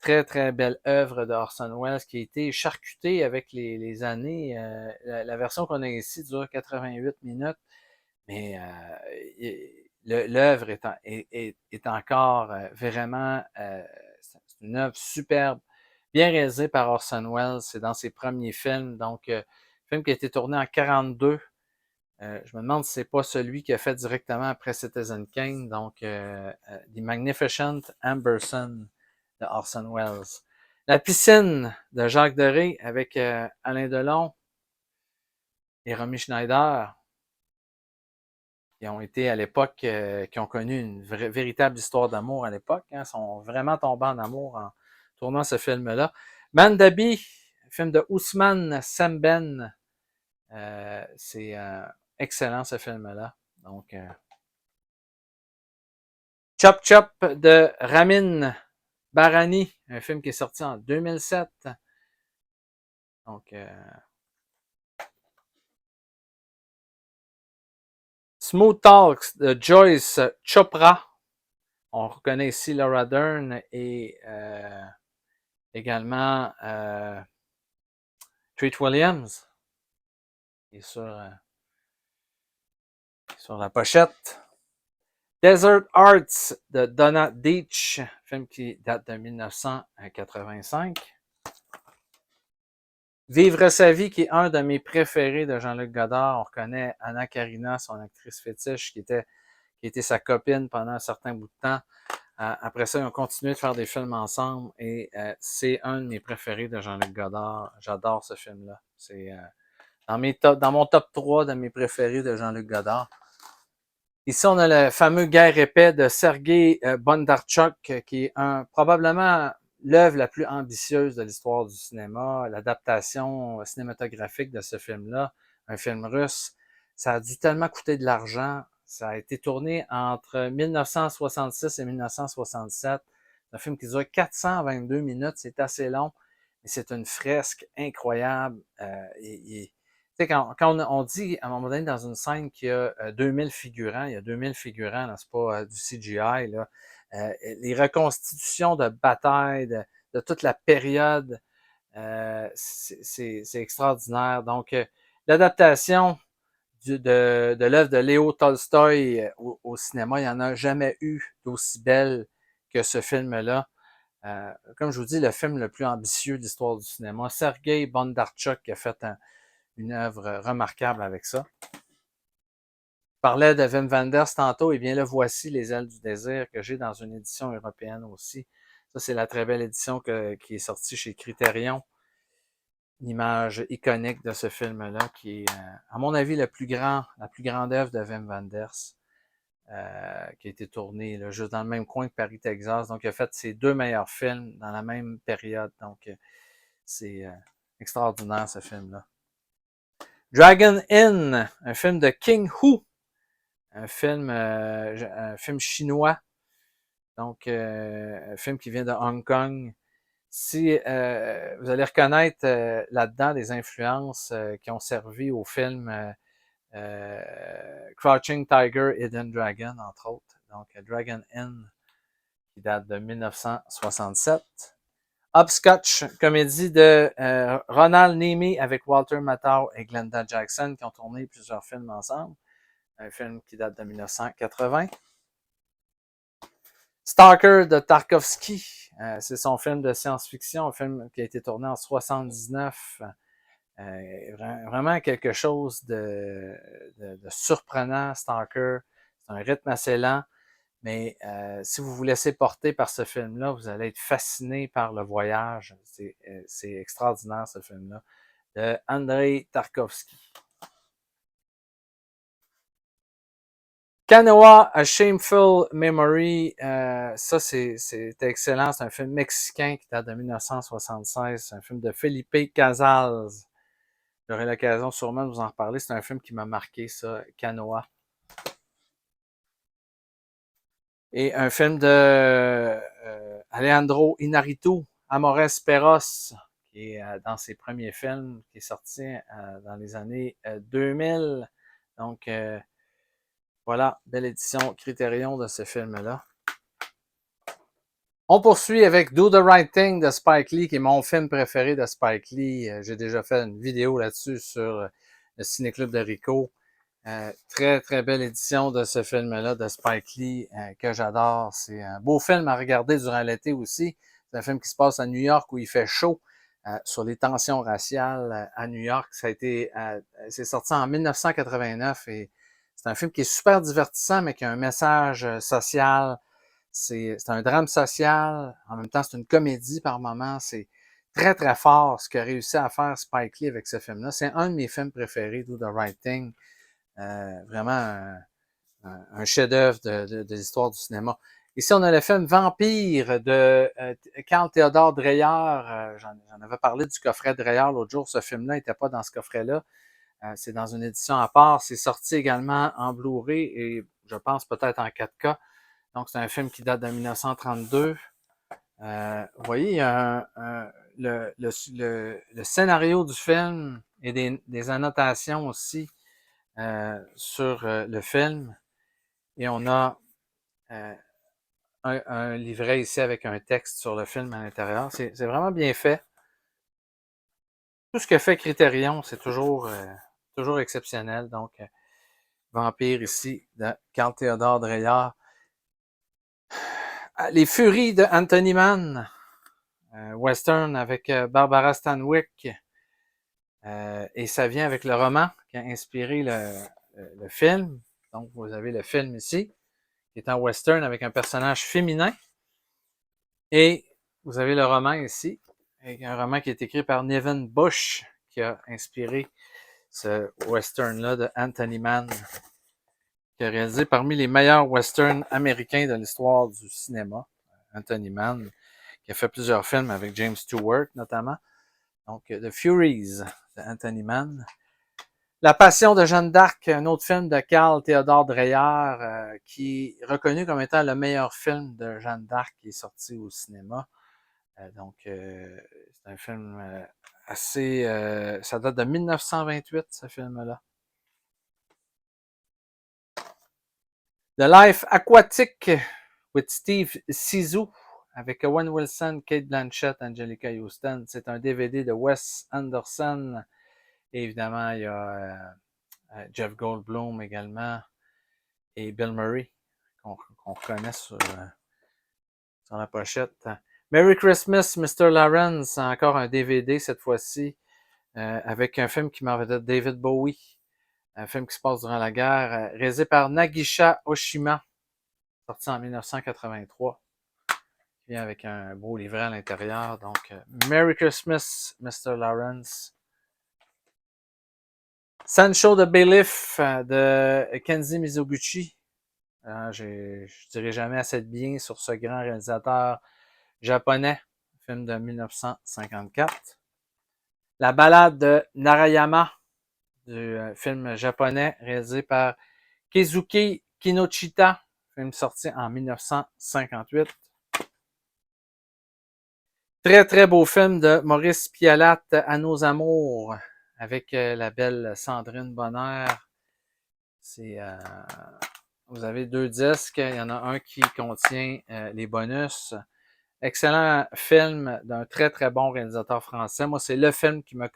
[SPEAKER 1] Très, très belle œuvre de Orson Welles qui a été charcutée avec les années. La version qu'on a ici dure 88 minutes, mais l'œuvre est encore vraiment... c'est une œuvre superbe, bien réalisée par Orson Welles. C'est dans ses premiers films. Donc, film qui a été tourné en 42. Je me demande si c'est pas celui qui a fait directement après Citizen Kane. Donc, The Magnificent Amberson de Orson Welles. La piscine de Jacques Deray avec Alain Delon et Romy Schneider, qui ont été à l'époque, qui ont connu une véritable histoire d'amour à l'époque, hein, sont vraiment tombés en amour en tournant ce film-là. Mandabi, film de Ousmane Sembène, c'est excellent ce film-là. Donc, Chop Chop de Ramin Barani, un film qui est sorti en 2007. Donc, Smooth Talks de Joyce Chopra. On reconnaît ici Laura Dern et également Treat Williams qui est sur la pochette. Desert Arts de Donna Deitch, film qui date de 1985. Vivre sa vie, qui est un de mes préférés de Jean-Luc Godard. On reconnaît Anna Karina, son actrice fétiche, qui était sa copine pendant un certain bout de temps. Après ça, ils ont continué de faire des films ensemble et c'est un de mes préférés de Jean-Luc Godard. J'adore ce film-là. C'est dans mon top 3 de mes préférés de Jean-Luc Godard. Ici, on a le fameux Guerre épais de Sergei Bondarchuk, qui est probablement l'œuvre la plus ambitieuse de l'histoire du cinéma, l'adaptation cinématographique de ce film-là, un film russe. Ça a dû tellement coûter de l'argent. Ça a été tourné entre 1966 et 1967. C'est un film qui dure 422 minutes, c'est assez long, mais c'est une fresque incroyable. Tu sais, quand on dit à un moment donné dans une scène qu'il y a 2000 figurants, il y a 2000 figurants, là, c'est pas du CGI, là. Les reconstitutions de batailles, de toute la période, c'est extraordinaire. Donc, l'adaptation de l'œuvre de Léo Tolstoï au cinéma, il n'y en a jamais eu d'aussi belle que ce film-là. Comme je vous dis, le film le plus ambitieux de l'histoire du cinéma. Sergei Bondarchuk qui a fait une œuvre remarquable avec ça. Je parlais de Wim Wenders tantôt, et bien le voici, Les ailes du désir, que j'ai dans une édition européenne aussi. Ça, c'est la très belle édition qui est sortie chez Criterion. Une image iconique de ce film-là, qui est, à mon avis, la plus grande œuvre de Wim Wenders, qui a été tournée là, juste dans le même coin que Paris, Texas. Donc, il a fait ses deux meilleurs films dans la même période. Donc, c'est extraordinaire, ce film-là. Dragon Inn, un film de King Hu, un film chinois, donc un film qui vient de Hong Kong. Si vous allez reconnaître là-dedans des influences qui ont servi au film Crouching Tiger, Hidden Dragon, entre autres. Donc Dragon Inn, qui date de 1967. Hopscotch, comédie de Ronald Neamy avec Walter Matthau et Glenda Jackson, qui ont tourné plusieurs films ensemble. Un film qui date de 1980. Stalker de Tarkovsky, c'est son film de science-fiction, un film qui a été tourné en 79. Vraiment quelque chose de surprenant, Stalker. C'est un rythme assez lent, mais si vous vous laissez porter par ce film-là, vous allez être fasciné par le voyage. C'est extraordinaire, ce film-là, de Andrei Tarkovsky. Kanoa, A Shameful Memory, ça c'était excellent, c'est un film mexicain qui date de 1976, c'est un film de Felipe Casals. J'aurai l'occasion sûrement de vous en reparler, c'est un film qui m'a marqué, ça, Kanoa. Et un film de Alejandro Inarritu, Amores Perros, qui est dans ses premiers films, qui est sorti dans les années 2000. Donc, voilà, belle édition Criterion de ce film-là. On poursuit avec Do the Right Thing de Spike Lee, qui est mon film préféré de Spike Lee. J'ai déjà fait une vidéo là-dessus sur le Ciné-Club de Rico. Très, très belle édition de ce film-là de Spike Lee que j'adore. C'est un beau film à regarder durant l'été aussi. C'est un film qui se passe à New York où il fait chaud sur les tensions raciales à New York. Ça a été, c'est sorti en 1989 et c'est un film qui est super divertissant, mais qui a un message social. C'est un drame social. En même temps, c'est une comédie par moments. C'est très, très fort ce qu'a réussi à faire Spike Lee avec ce film-là. C'est un de mes films préférés, Do the Right Thing. Vraiment un chef-d'œuvre de l'histoire du cinéma. Ici, on a le film Vampire de Carl Theodor Dreyer. J'en avais parlé du coffret Dreyer l'autre jour. Ce film-là n'était pas dans ce coffret-là. C'est dans une édition à part. C'est sorti également en Blu-ray et je pense peut-être en 4K. Donc, c'est un film qui date de 1932. Vous voyez, il y a le scénario du film et des annotations aussi sur le film. Et on a un livret ici avec un texte sur le film à l'intérieur. C'est vraiment bien fait. Tout ce que fait Criterion, c'est toujours exceptionnel. Donc, Vampire ici, de Carl Theodor Dreyer. Les Furies de Anthony Mann. Western avec Barbara Stanwyck. Et ça vient avec le roman qui a inspiré le film. Donc, vous avez le film ici, qui est un western avec un personnage féminin. Et vous avez le roman ici, avec un roman qui est écrit par Niven Bush, qui a inspiré ce western-là de Anthony Mann, qui a réalisé parmi les meilleurs westerns américains de l'histoire du cinéma. Anthony Mann, qui a fait plusieurs films avec James Stewart, notamment. Donc, The Furies de Anthony Mann. La Passion de Jeanne d'Arc, un autre film de Carl Theodor Dreyer, qui est reconnu comme étant le meilleur film de Jeanne d'Arc qui est sorti au cinéma. Donc, c'est un film assez... ça date de 1928, ce film-là. The Life Aquatic with Steve Zissou, avec Owen Wilson, Kate Blanchett, Angelica Houston. C'est un DVD de Wes Anderson. Et évidemment, il y a Jeff Goldblum également et Bill Murray, qu'on reconnaît sur la pochette. Merry Christmas, Mr. Lawrence, encore un DVD cette fois-ci, avec un film qui m'en vedette David Bowie, un film qui se passe durant la guerre, réalisé par Nagisha Oshima, sorti en 1983, qui vient avec un beau livret à l'intérieur. Donc, Merry Christmas, Mr. Lawrence. Sancho de Bailiff de Kenji Mizoguchi. Je dirai jamais assez de bien sur ce grand réalisateur japonais, film de 1954. La Ballade de Narayama, du film japonais réalisé par Keizuki Kinoshita, film sorti en 1958. Très très beau film de Maurice Pialat, À nos amours, avec la belle Sandrine Bonner. Vous avez 2 disques, il y en a un qui contient les bonus. Excellent film d'un très très bon réalisateur français. Moi, c'est le film qui m'a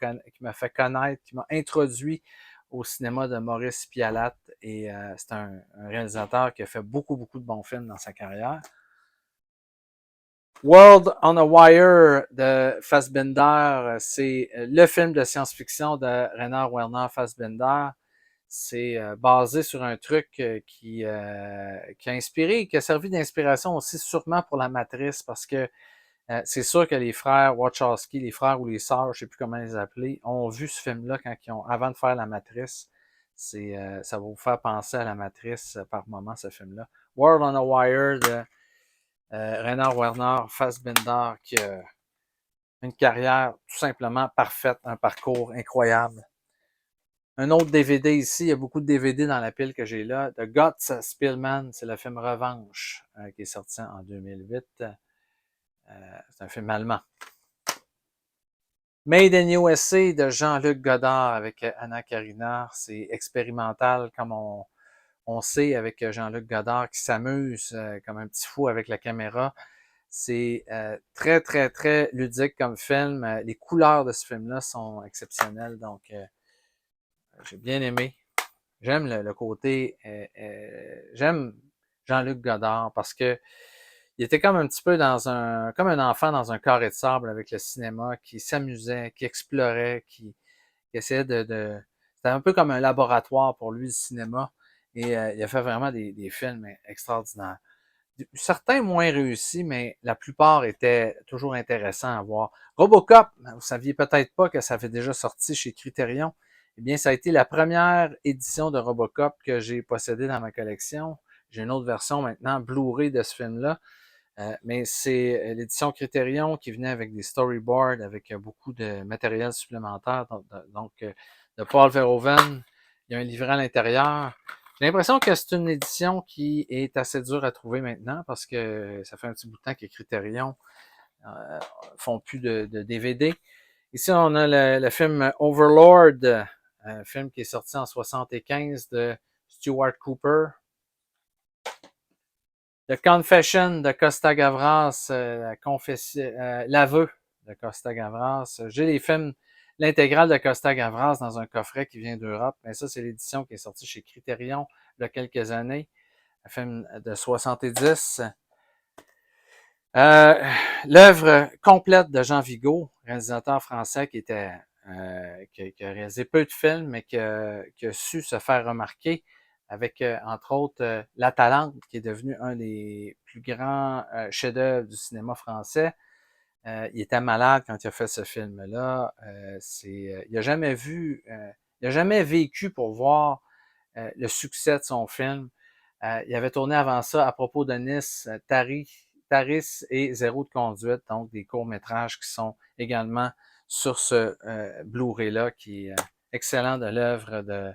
[SPEAKER 1] fait connaître, qui m'a introduit au cinéma de Maurice Pialat. Et c'est un réalisateur qui a fait beaucoup beaucoup de bons films dans sa carrière. World on a Wire de Fassbinder, c'est le film de science-fiction de Rainer Werner Fassbinder. C'est basé sur un truc qui a inspiré, qui a servi d'inspiration aussi sûrement pour la Matrice, parce que c'est sûr que les frères Wachowski, les frères ou les sœurs, je sais plus comment les appeler, ont vu ce film-là avant de faire la Matrice. Ça va vous faire penser à la Matrice par moment, ce film-là. World on a Wire de Rainer Werner Fassbinder, qui a une carrière tout simplement parfaite, un parcours incroyable. Un autre DVD ici, il y a beaucoup de DVD dans la pile que j'ai là. The Guts Spillman, c'est le film Revanche qui est sorti en 2008. C'est un film allemand. Made in USA de Jean-Luc Godard avec Anna Karina. C'est expérimental comme on sait avec Jean-Luc Godard qui s'amuse comme un petit fou avec la caméra. C'est très, très, très ludique comme film. Les couleurs de ce film-là sont exceptionnelles. Donc, j'ai bien aimé. J'aime le côté... j'aime Jean-Luc Godard parce que il était comme un petit peu comme un enfant dans un carré de sable avec le cinéma, qui s'amusait, qui explorait, qui essayait c'était un peu comme un laboratoire pour lui, le cinéma. Et il a fait vraiment des films extraordinaires. Certains moins réussis, mais la plupart étaient toujours intéressants à voir. Robocop, vous saviez peut-être pas que ça avait déjà sorti chez Criterion. Eh bien, ça a été la première édition de Robocop que j'ai possédée dans ma collection. J'ai une autre version maintenant, Blu-ray de ce film-là. Mais c'est l'édition Criterion qui venait avec des storyboards, avec beaucoup de matériel supplémentaire. Donc, de Paul Verhoeven, il y a un livret à l'intérieur. J'ai l'impression que c'est une édition qui est assez dure à trouver maintenant parce que ça fait un petit bout de temps que Criterion font plus de DVD. Ici, on a le film Overlord, un film qui est sorti en 75 de Stuart Cooper. The Confession de Costa Gavras, l'aveu de Costa Gavras. J'ai les films, l'intégrale de Costa Gavras dans un coffret qui vient d'Europe, mais ça, c'est l'édition qui est sortie chez Criterion il y a quelques années. Un film de 70. L'œuvre complète de Jean Vigo, réalisateur français qui a réalisé peu de films, mais qui a su se faire remarquer avec, entre autres, La Talente, qui est devenu un des plus grands chefs-d'œuvre du cinéma français. Il était malade quand il a fait ce film-là. Il a jamais il a jamais vécu pour voir le succès de son film. Il avait tourné avant ça, à propos de Nice, Taris et Zéro de conduite, donc des courts-métrages qui sont également sur ce Blu-ray-là, qui est excellent, de l'œuvre de...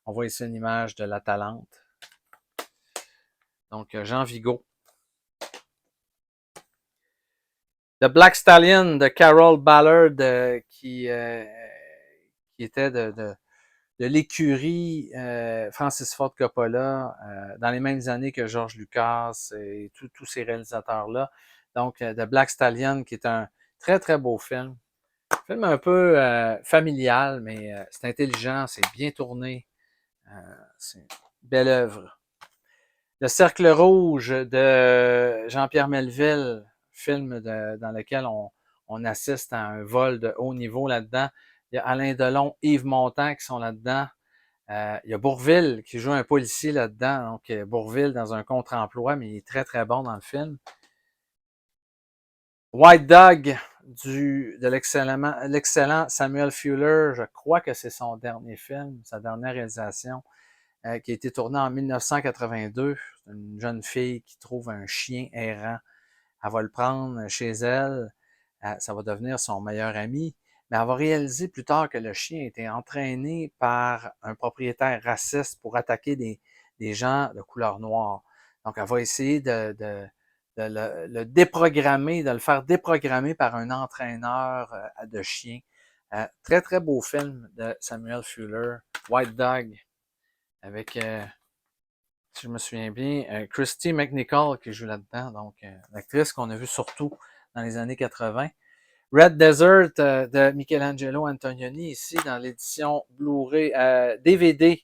[SPEAKER 1] On voit ici une image de La Talente. Donc, Jean Vigo. The Black Stallion de Carol Ballard, qui était de l'écurie Francis Ford Coppola, dans les mêmes années que George Lucas et tous ces réalisateurs-là. Donc, The Black Stallion, qui est un très, très beau film. Un film un peu familial, mais c'est intelligent, c'est bien tourné. C'est une belle œuvre. Le Cercle Rouge de Jean-Pierre Melville, film dans lequel on assiste à un vol de haut niveau là-dedans. Il y a Alain Delon, Yves Montand qui sont là-dedans. Il y a Bourvil qui joue un policier là-dedans. Donc, Bourvil dans un contre-emploi, mais il est très, très bon dans le film. White Dog de l'excellent Samuel Fuller. Je crois que c'est son dernier film, sa dernière réalisation, qui a été tourné en 1982. C'est une jeune fille qui trouve un chien errant. Elle va le prendre chez elle. Ça va devenir son meilleur ami. Mais elle va réaliser plus tard que le chien a été entraîné par un propriétaire raciste pour attaquer des gens de couleur noire. Donc, elle va essayer de le déprogrammer, de le faire déprogrammer par un entraîneur de chien. Très, très beau film de Samuel Fuller, White Dog, avec, si je me souviens bien, Christy McNichol qui joue là-dedans, donc l'actrice qu'on a vue surtout dans les années 80. Red Desert de Michelangelo Antonioni, ici dans l'édition Blu-ray DVD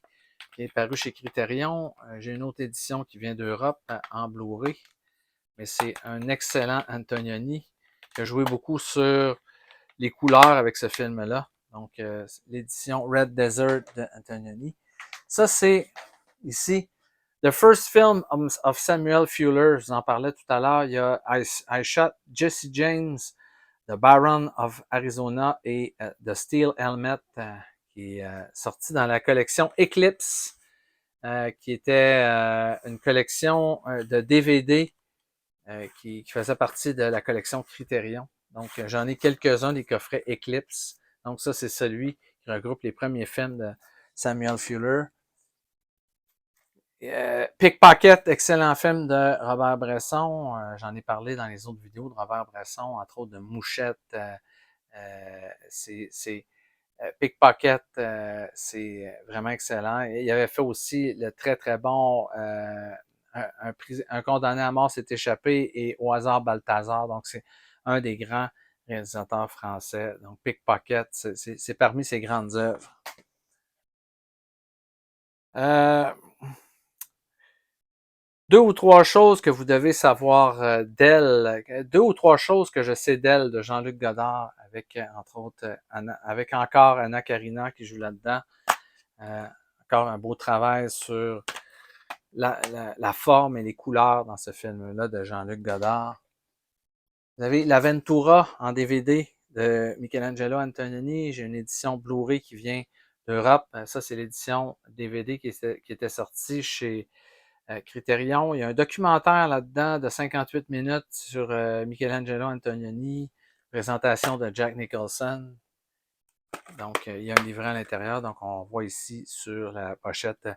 [SPEAKER 1] qui est paru chez Criterion. J'ai une autre édition qui vient d'Europe en Blu-ray, mais c'est un excellent Antonioni qui a joué beaucoup sur les couleurs avec ce film-là. Donc, l'édition Red Desert de Antonioni. Ça, c'est ici The First Film of Samuel Fuller. Je vous en parlais tout à l'heure. Il y a I Shot Jesse James, The Baron of Arizona et The Steel Helmet, qui est sorti dans la collection Eclipse, qui était une collection de DVD qui faisait partie de la collection Criterion. Donc, j'en ai quelques-uns des coffrets Eclipse. Donc, ça, c'est celui qui regroupe les premiers films de Samuel Fuller. Pickpocket, excellent film de Robert Bresson. J'en ai parlé dans les autres vidéos de Robert Bresson, entre autres de Mouchette. Pickpocket, c'est vraiment excellent. Et il avait fait aussi le très très bon un condamné à mort s'est échappé et Au hasard Balthazar. Donc c'est un des grands réalisateurs français. Donc Pickpocket, c'est parmi ses grandes œuvres. Euh, Deux ou trois choses que vous devez savoir d'elle, deux ou trois choses que je sais d'elle de Jean-Luc Godard, avec entre autres avec encore Anna Karina qui joue là-dedans. Encore un beau travail sur la forme et les couleurs dans ce film-là de Jean-Luc Godard. Vous avez l'Aventura en DVD de Michelangelo Antonioni. J'ai une édition Blu-ray qui vient d'Europe. Ça, c'est l'édition DVD qui était sortie chez Criterion. Il y a un documentaire là-dedans de 58 minutes sur Michelangelo Antonioni, présentation de Jack Nicholson. Donc, il y a un livret à l'intérieur. Donc, on voit ici sur la pochette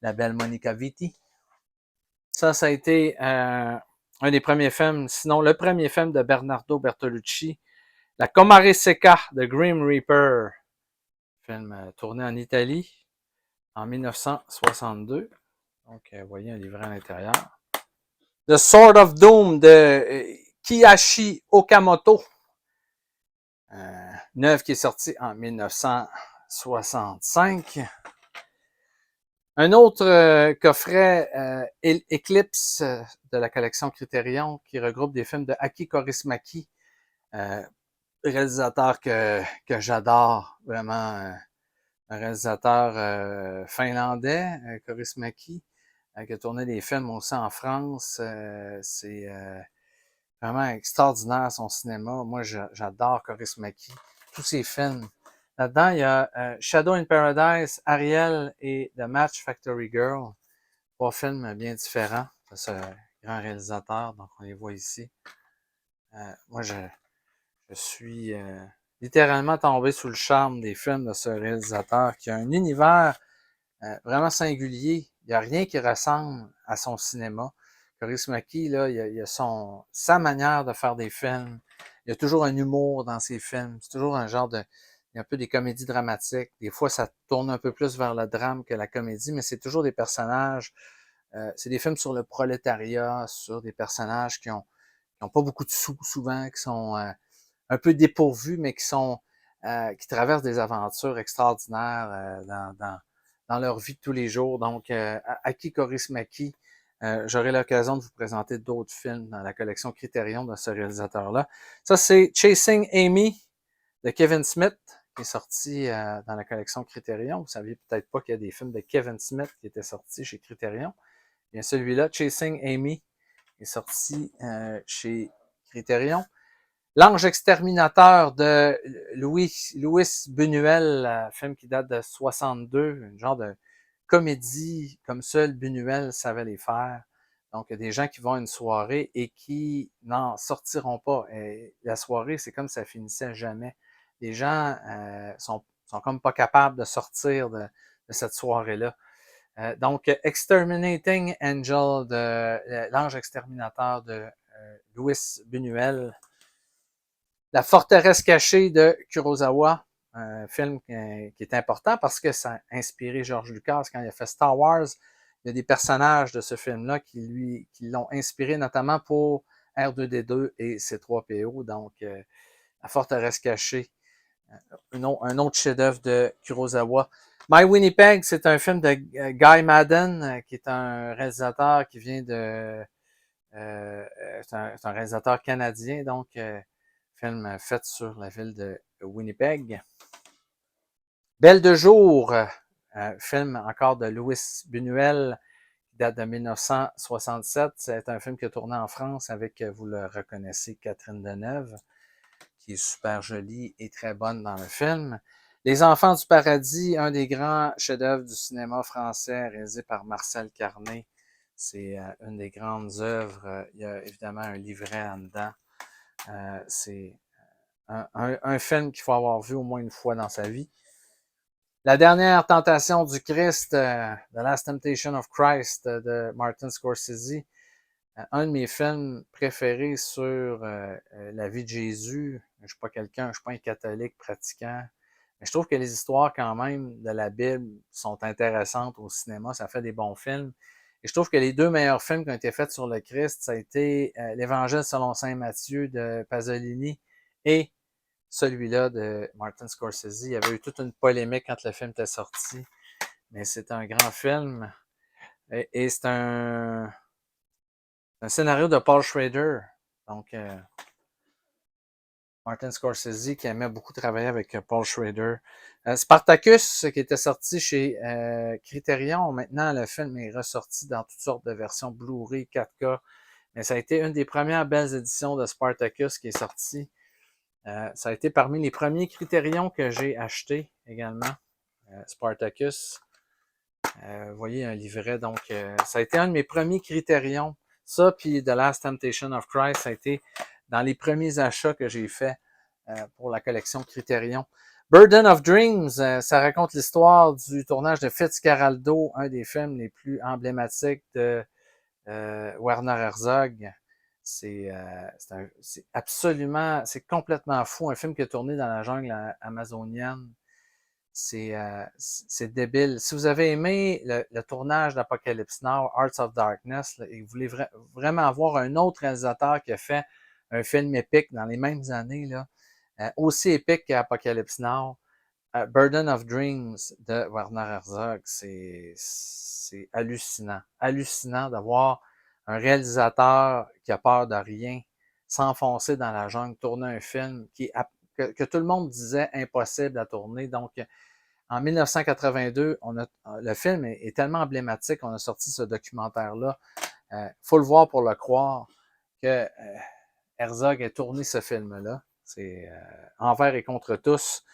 [SPEAKER 1] la belle Monica Vitti. Ça a été un des premiers films, sinon le premier film de Bernardo Bertolucci, La Comare Secca de Grim Reaper, film tourné en Italie en 1962. Donc, vous voyez un livret à l'intérieur. The Sword of Doom de Kiyoshi Okamoto. Une œuvre qui est sortie en 1965. Un autre coffret Eclipse de la collection Criterion qui regroupe des films de Aki Kaurismäki, réalisateur que j'adore, vraiment un réalisateur finlandais, Kaurismäki, qui a tourné des films aussi en France. C'est vraiment extraordinaire son cinéma. Moi, j'adore Kaurismäki, tous ses films. Là-dedans, il y a Shadow in Paradise, Ariel et The Match Factory Girl. Trois films bien différents de ce grand réalisateur, donc on les voit ici. Moi, je suis littéralement tombé sous le charme des films de ce réalisateur qui a un univers vraiment singulier. Il n'y a rien qui ressemble à son cinéma. Kaurismäki, là, il a sa manière de faire des films. Il y a toujours un humour dans ses films. C'est toujours un genre de... Il y a un peu des comédies dramatiques. Des fois, ça tourne un peu plus vers le drame que la comédie, mais c'est toujours des personnages. C'est des films sur le prolétariat, sur des personnages qui ont pas beaucoup de sous souvent, qui sont un peu dépourvus, mais qui traversent des aventures extraordinaires dans leur vie de tous les jours. Donc, Aki Kaurismäki, j'aurai l'occasion de vous présenter d'autres films dans la collection Criterion de ce réalisateur-là. Ça, c'est Chasing Amy de Kevin Smith, qui est sorti dans la collection Criterion. Vous saviez peut-être pas qu'il y a des films de Kevin Smith qui étaient sortis chez Criterion. Bien, celui-là, Chasing Amy, est sorti chez Criterion. L'Ange exterminateur de Louis Buñuel, film qui date de 62, un genre de comédie comme seul Buñuel savait les faire. Donc, il y a des gens qui vont à une soirée et qui n'en sortiront pas. Et la soirée, c'est comme ça finissait jamais. Les gens sont comme pas capables de sortir de cette soirée-là. Donc, Exterminating Angel de l'Ange exterminateur de Louis Buñuel. La forteresse cachée de Kurosawa, un film qui est important parce que ça a inspiré George Lucas quand il a fait Star Wars. Il y a des personnages de ce film-là qui l'ont inspiré, notamment pour R2D2 et C3PO. Donc, La forteresse cachée, un autre chef-d'œuvre de Kurosawa. My Winnipeg, c'est un film de Guy Madden, qui est un réalisateur qui vient de... c'est un réalisateur canadien, donc film fait sur la ville de Winnipeg. Belle de jour, film encore de Louis Buñuel, qui date de 1967. C'est un film qui a tourné en France avec, vous le reconnaissez, Catherine Deneuve, qui est super jolie et très bonne dans le film. Les Enfants du paradis, un des grands chefs-d'œuvre du cinéma français, réalisé par Marcel Carné. C'est une des grandes œuvres. Il y a évidemment un livret en dedans. C'est un film qu'il faut avoir vu au moins une fois dans sa vie. La dernière tentation du Christ, The Last Temptation of Christ de Martin Scorsese, un de mes films préférés sur la vie de Jésus. Je suis pas je suis pas un catholique pratiquant, mais je trouve que les histoires quand même de la Bible sont intéressantes au cinéma, ça fait des bons films. Et je trouve que les deux meilleurs films qui ont été faits sur le Christ, ça a été l'Évangile selon saint Matthieu de Pasolini et celui-là de Martin Scorsese. Il y avait eu toute une polémique quand le film était sorti, mais c'est un grand film. Et c'est un scénario de Paul Schrader. Donc, Martin Scorsese qui aimait beaucoup travailler avec Paul Schrader. Spartacus, qui était sorti chez Criterion. Maintenant, le film est ressorti dans toutes sortes de versions Blu-ray, 4K. Mais ça a été une des premières belles éditions de Spartacus qui est sortie. Ça a été parmi les premiers Criterion que j'ai acheté également. Spartacus. Vous voyez un livret. Donc, ça a été un de mes premiers Criterion. Ça, puis The Last Temptation of Christ, ça a été dans les premiers achats que j'ai faits pour la collection Criterion. Burden of Dreams, ça raconte l'histoire du tournage de Fitzcarraldo, un des films les plus emblématiques de Werner Herzog. C'est absolument, c'est complètement fou, un film qui est tourné dans la jungle amazonienne. C'est débile. Si vous avez aimé le tournage d'Apocalypse Now, Hearts of Darkness, là, et vous voulez vraiment voir un autre réalisateur qui a fait un film épique dans les mêmes années, là, aussi épique qu'Apocalypse Now, Burden of Dreams de Werner Herzog, c'est hallucinant. Hallucinant d'avoir un réalisateur qui a peur de rien, s'enfoncer dans la jungle, tourner un film que tout le monde disait impossible à tourner. Donc, en 1982, le film est tellement emblématique, on a sorti ce documentaire-là. Faut le voir pour le croire que Herzog a tourné ce film-là. C'est Envers et contre tous.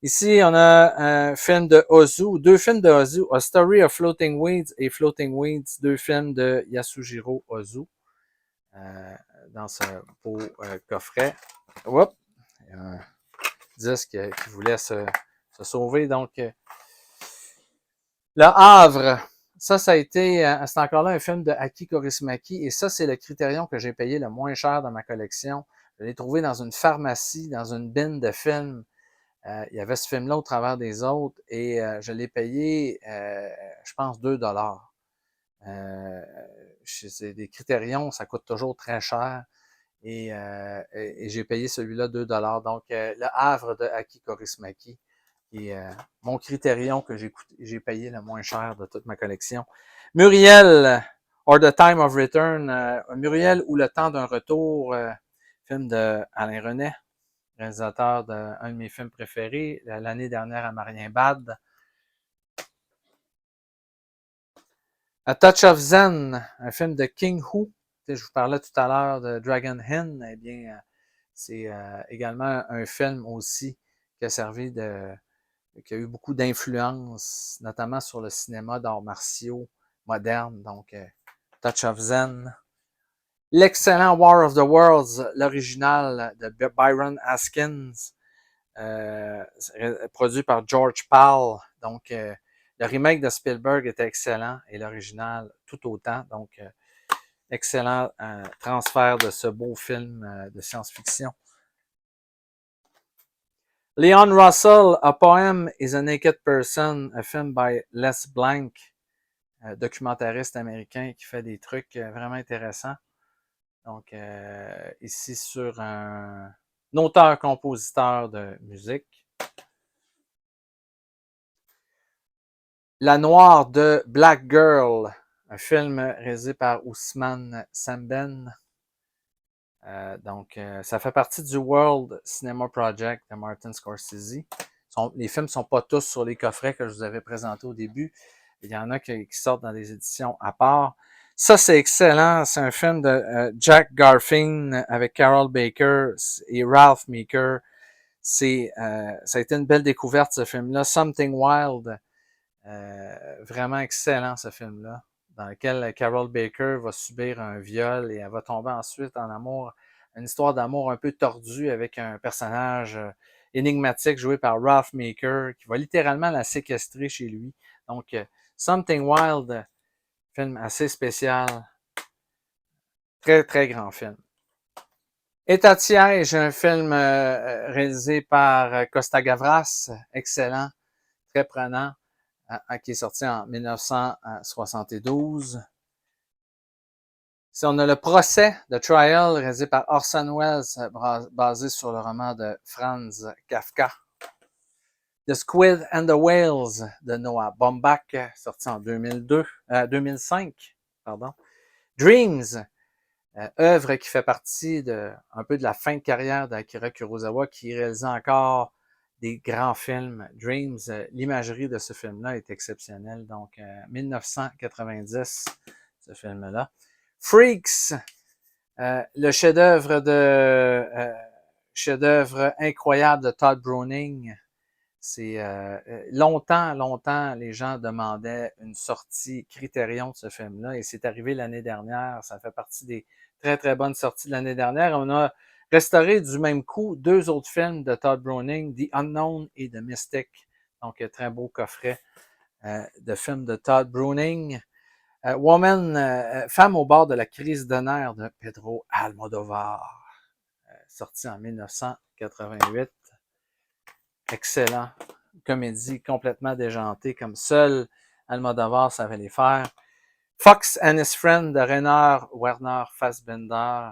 [SPEAKER 1] Ici, on a un film de Ozu, deux films de Ozu, A Story of Floating Weeds et Floating Weeds, deux films de Yasujiro Ozu, dans ce beau coffret. Oups, il y a un disque qui voulait se sauver. Donc, Le Havre, ça a été, c'est encore là un film de Aki Kaurismäki, et ça, c'est le Criterion que j'ai payé le moins cher dans ma collection. Je l'ai trouvé dans une pharmacie, dans une bin de films. Il y avait ce film-là au travers des autres, et je l'ai payé, je pense, 2$. C'est des Criterions, ça coûte toujours très cher. Et j'ai payé celui-là 2$. Donc, Le Havre de Aki Kaurismäki. Et mon Criterion que j'ai payé le moins cher de toute ma collection. Muriel, or The Time of Return. Muriel ou Le Temps d'un retour, film de Alain René, réalisateur d'un de mes films préférés, l'année dernière à Marienbad. A Touch of Zen, un film de King Hu. Je vous parlais tout à l'heure de Dragon Hin. Eh bien, c'est également un film aussi qui a servi qui a eu beaucoup d'influence, notamment sur le cinéma d'arts martiaux moderne. Donc, Touch of Zen. L'excellent War of the Worlds, l'original de Byron Haskins, produit par George Pal. Donc, le remake de Spielberg était excellent et l'original tout autant. Donc, excellent transfert de ce beau film de science-fiction. Leon Russell, A Poem is a Naked Person, un film by Les Blank, documentariste américain qui fait des trucs vraiment intéressants. Donc, ici sur un auteur-compositeur de musique. La Noire de Black Girl, un film réalisé par Ousmane Sembène. Donc, ça fait partie du World Cinema Project de Martin Scorsese. Les films ne sont pas tous sur les coffrets que je vous avais présentés au début. Il y en a qui sortent dans des éditions à part. Ça, c'est excellent. C'est un film de Jack Garfin avec Carol Baker et Ralph Meeker. Ça a été une belle découverte, ce film-là. Something Wild, vraiment excellent, ce film-là, dans lequel Carol Baker va subir un viol et elle va tomber ensuite en amour, une histoire d'amour un peu tordue avec un personnage énigmatique joué par Ralph Maker qui va littéralement la séquestrer chez lui. Donc, Something Wild, film assez spécial, très, très grand film. État de siège, un film réalisé par Costa Gavras, excellent, très prenant, qui est sorti en 1972. Si on a le procès de Trial, réalisé par Orson Welles, basé sur le roman de Franz Kafka. The Squid and the Whales de Noah Baumbach, sorti en 2005. Pardon. Dreams, œuvre qui fait partie un peu de la fin de carrière d'Akira Kurosawa, qui réalise encore des grands films. Dreams, l'imagerie de ce film-là est exceptionnelle. Donc, 1990, ce film-là. Freaks, le chef-d'œuvre incroyable de Todd Browning. C'est longtemps, les gens demandaient une sortie Criterion de ce film-là, et c'est arrivé l'année dernière. Ça fait partie des très, très bonnes sorties de l'année dernière. On a restauré du même coup 2 autres films de Todd Browning, The Unknown et The Mystic. Donc, très beau coffret de films de Todd Browning. Femme au bord de la crise de nerfs de Pedro Almodovar, sorti en 1988. Excellent. Comédie complètement déjantée, comme seul Almodovar savait les faire. Fox and His Friend de Rainer Werner Fassbinder,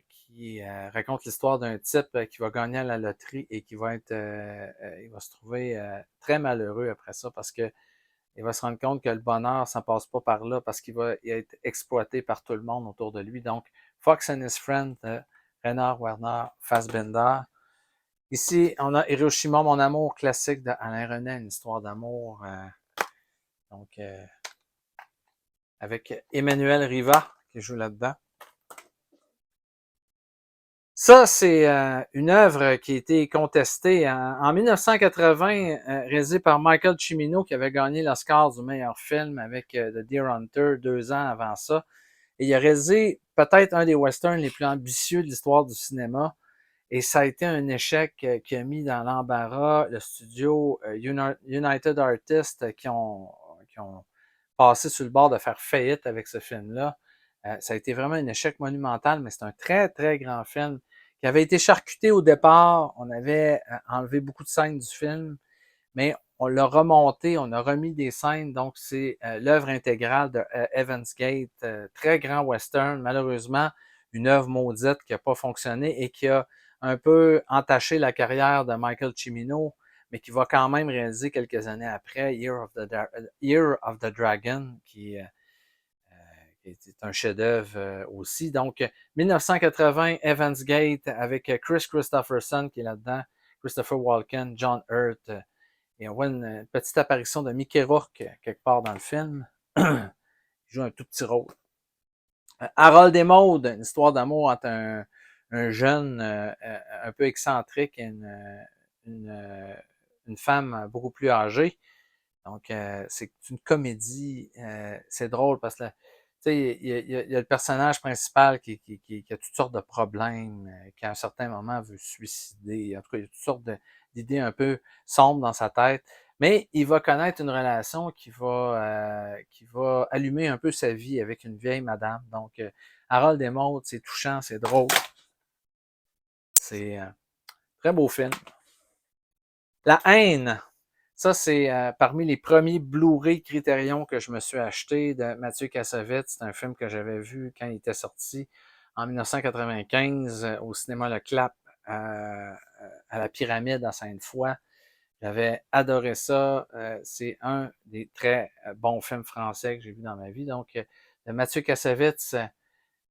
[SPEAKER 1] qui raconte l'histoire d'un type qui va gagner à la loterie et qui va il va se trouver très malheureux après ça parce que il va se rendre compte que le bonheur, ça passe pas par là parce qu'il va être exploité par tout le monde autour de lui. Donc, Fox and His Friend de Rainer Werner Fassbinder. Ici, on a Hiroshima, mon amour, classique de Alain René, une histoire d'amour. Avec Emmanuel Riva qui joue là-dedans. Ça, c'est une œuvre qui a été contestée en 1980, réalisée par Michael Cimino, qui avait gagné l'Oscar du meilleur film avec The Deer Hunter 2 ans avant ça. Et il a réalisé peut-être un des westerns les plus ambitieux de l'histoire du cinéma. Et ça a été un échec qui a mis dans l'embarras le studio United Artists qui ont passé sur le bord de faire faillite avec ce film-là. Ça a été vraiment un échec monumental, mais c'est un très, très grand film qui avait été charcuté au départ. On avait enlevé beaucoup de scènes du film, mais on l'a remonté, on a remis des scènes, donc c'est l'œuvre intégrale de Evans Gate, très grand western, malheureusement, une œuvre maudite qui n'a pas fonctionné et qui a un peu entaché la carrière de Michael Cimino, mais qui va quand même réaliser quelques années après Year of the Dragon, qui est un chef-d'œuvre aussi. Donc, 1980, Evans Gate avec Chris Christopherson qui est là-dedans, Christopher Walken, John Hurt, et on voit une petite apparition de Mickey Rourke quelque part dans le film. Il joue un tout petit rôle. Harold et Maude, une histoire d'amour entre un jeune un peu excentrique et une femme beaucoup plus âgée. Donc, c'est une comédie. C'est drôle parce que, tu sais, il y a le personnage principal qui a toutes sortes de problèmes, qui à un certain moment veut se suicider. En tout cas, il y a toutes sortes d'idées un peu sombres dans sa tête. Mais il va connaître une relation qui va allumer un peu sa vie avec une vieille madame. Donc, Harold et Maude, c'est touchant, c'est drôle. C'est un très beau film. La haine. Ça, c'est parmi les premiers Blu-ray Criterion que je me suis acheté de Mathieu Kassovitz. C'est un film que j'avais vu quand il était sorti en 1995 au cinéma Le Clap à la Pyramide à Sainte-Foy. J'avais adoré ça. C'est un des très bons films français que j'ai vu dans ma vie. Donc, de Mathieu Kassovitz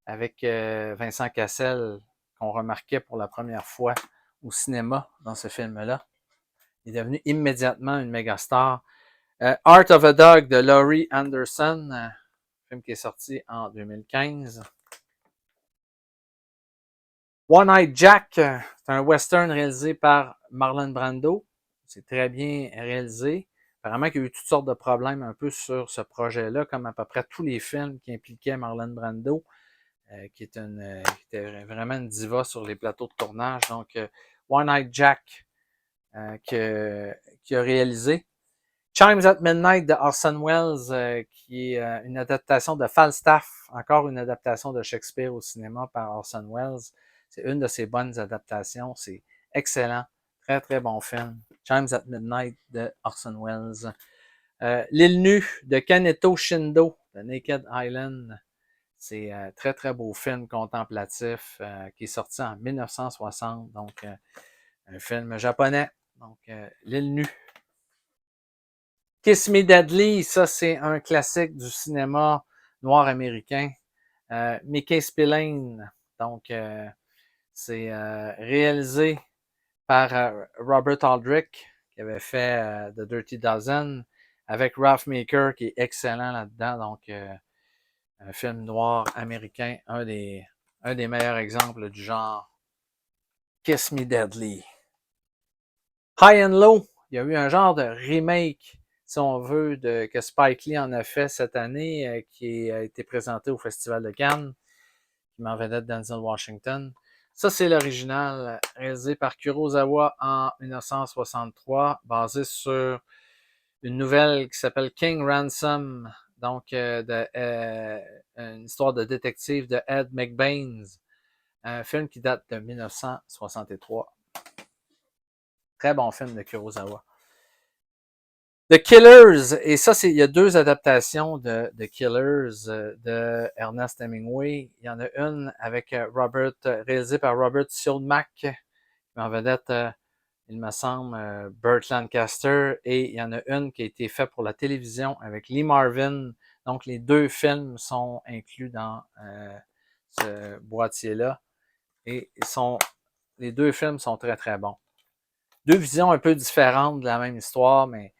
[SPEAKER 1] avec Vincent Cassel, qu'on remarquait pour la première fois au cinéma dans ce film-là. Il est devenu immédiatement une méga star. Art of a Dog de Laurie Anderson, film qui est sorti en 2015. One Eyed Jack, c'est un western réalisé par Marlon Brando. C'est très bien réalisé. Apparemment qu'il y a eu toutes sortes de problèmes un peu sur ce projet-là, comme à peu près tous les films qui impliquaient Marlon Brando, qui était vraiment une diva sur les plateaux de tournage. Donc, One Eyed Jack, qui a réalisé. Chimes at Midnight de Orson Welles, qui est une adaptation de Falstaff, encore une adaptation de Shakespeare au cinéma par Orson Welles. C'est une de ses bonnes adaptations. C'est excellent. Très, très bon film. Chimes at Midnight de Orson Welles. L'île nue de Kaneto Shindo de Naked Island. C'est un très, très beau film contemplatif qui est sorti en 1960. Donc, un film japonais. Donc, L'île nue. Kiss Me Deadly, ça c'est un classique du cinéma noir américain. Mickey Spillane, donc c'est réalisé par Robert Aldrich, qui avait fait The Dirty Dozen, avec Ralph Maker, qui est excellent là-dedans. Donc, un film noir américain, un des meilleurs exemples du genre. Kiss Me Deadly. High and Low, il y a eu un genre de remake, si on veut, que Spike Lee en a fait cette année, qui a été présenté au Festival de Cannes, qui m'en vedette Denzel Washington. Ça, c'est l'original, réalisé par Kurosawa en 1963, basé sur une nouvelle qui s'appelle King Ransom, donc une histoire de détective de Ed McBain, un film qui date de 1963. Très bon film de Kurosawa. The Killers, et ça, il y a deux adaptations de The Killers de Ernest Hemingway. Il y en a une avec réalisée par Robert Siodmak, qui en vedette, il me semble, Burt Lancaster, et il y en a une qui a été faite pour la télévision avec Lee Marvin. Donc, les deux films sont inclus dans ce boîtier-là, et les deux films sont très, très bons. Deux visions un peu différentes de la même histoire, mais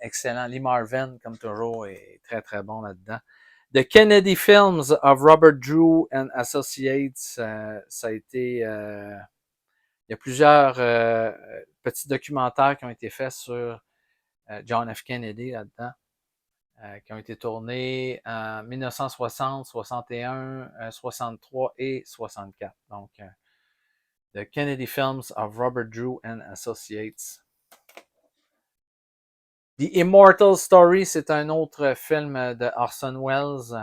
[SPEAKER 1] excellent. Lee Marvin, comme toujours, est très, très bon là-dedans. The Kennedy Films of Robert Drew and Associates, ça a été... il y a plusieurs petits documentaires qui ont été faits sur John F. Kennedy là-dedans, qui ont été tournés en 1960, 61, 63 et 64. Donc, The Kennedy Films of Robert Drew and Associates. The Immortal Story, c'est un autre film de Orson Welles.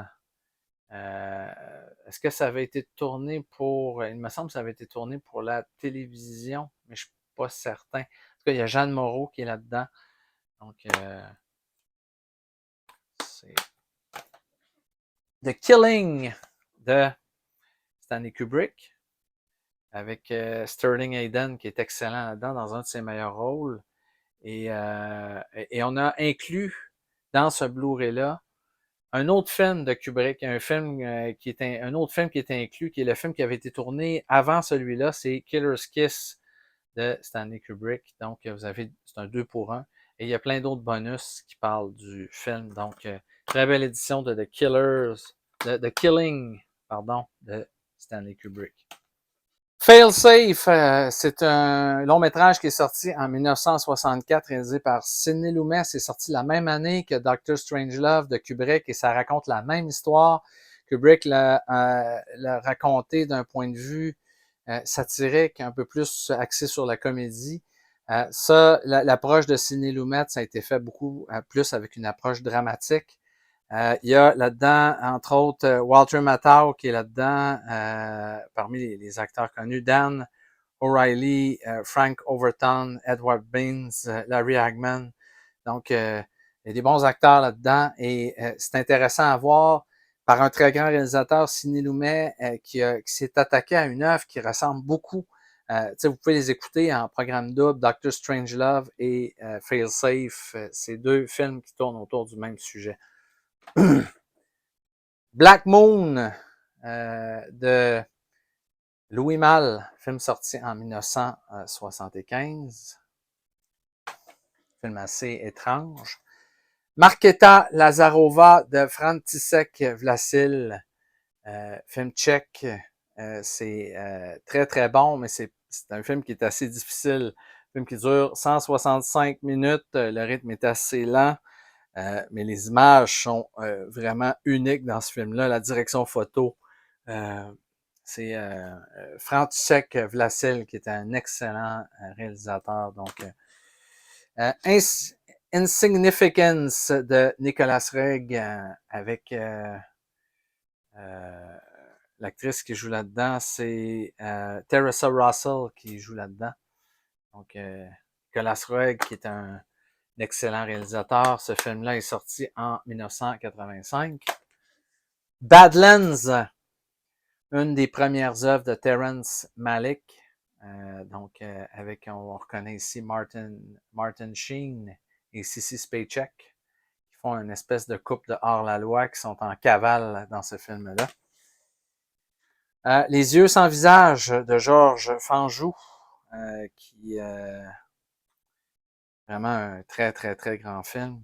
[SPEAKER 1] Est-ce que ça avait été tourné pour... Il me semble que ça avait été tourné pour la télévision, mais je ne suis pas certain. En tout cas, il y a Jeanne Moreau qui est là-dedans. Donc, c'est The Killing de Stanley Kubrick, avec Sterling Hayden qui est excellent là-dedans, dans un de ses meilleurs rôles. Et on a inclus dans ce Blu-ray-là un autre film de Kubrick, un autre film qui était inclus, qui est le film qui avait été tourné avant celui-là, c'est Killer's Kiss de Stanley Kubrick. Donc, c'est un 2 pour 1. Et il y a plein d'autres bonus qui parlent du film. Donc, très belle édition de The Killing, de Stanley Kubrick. Failsafe, c'est un long métrage qui est sorti en 1964, réalisé par Sidney Lumet. C'est sorti la même année que Doctor Strangelove de Kubrick et ça raconte la même histoire. Kubrick l'a raconté d'un point de vue satirique, un peu plus axé sur la comédie. L'approche de Sidney Lumet, ça a été fait beaucoup plus avec une approche dramatique. Il y a là-dedans, entre autres, Walter Matthau qui est là-dedans, parmi les acteurs connus, Dan O'Reilly, Frank Overton, Edward Baines, Larry Hagman. Donc, il y a des bons acteurs là-dedans et c'est intéressant à voir par un très grand réalisateur, Sidney Lumet, qui s'est attaqué à une œuvre qui ressemble beaucoup. Vous pouvez les écouter en programme double, Doctor Strangelove et Failsafe. C'est deux films qui tournent autour du même sujet. Black Moon de Louis Malle, film sorti en 1975. Film assez étrange. Markéta Lazarova de František Vlasil, film tchèque, C'est très, très bon, mais c'est un film qui est assez difficile. Un film qui dure 165 minutes. Le rythme est assez lent. Mais les images sont vraiment uniques dans ce film-là. La direction photo, c'est František Vlasil qui est un excellent réalisateur. Donc, Insignificance de Nicolas Roeg avec l'actrice qui joue là-dedans, c'est Teresa Russell qui joue là-dedans. Donc, Nicolas Roeg qui est un excellent réalisateur. Ce film-là est sorti en 1985. Badlands, une des premières œuvres de Terrence Malick. Avec, on reconnaît ici Martin Sheen et Sissy Spacek, qui font une espèce de couple de hors-la-loi qui sont en cavale dans ce film-là. Les yeux sans visage de Georges Fanjou, qui vraiment un très, très, très grand film.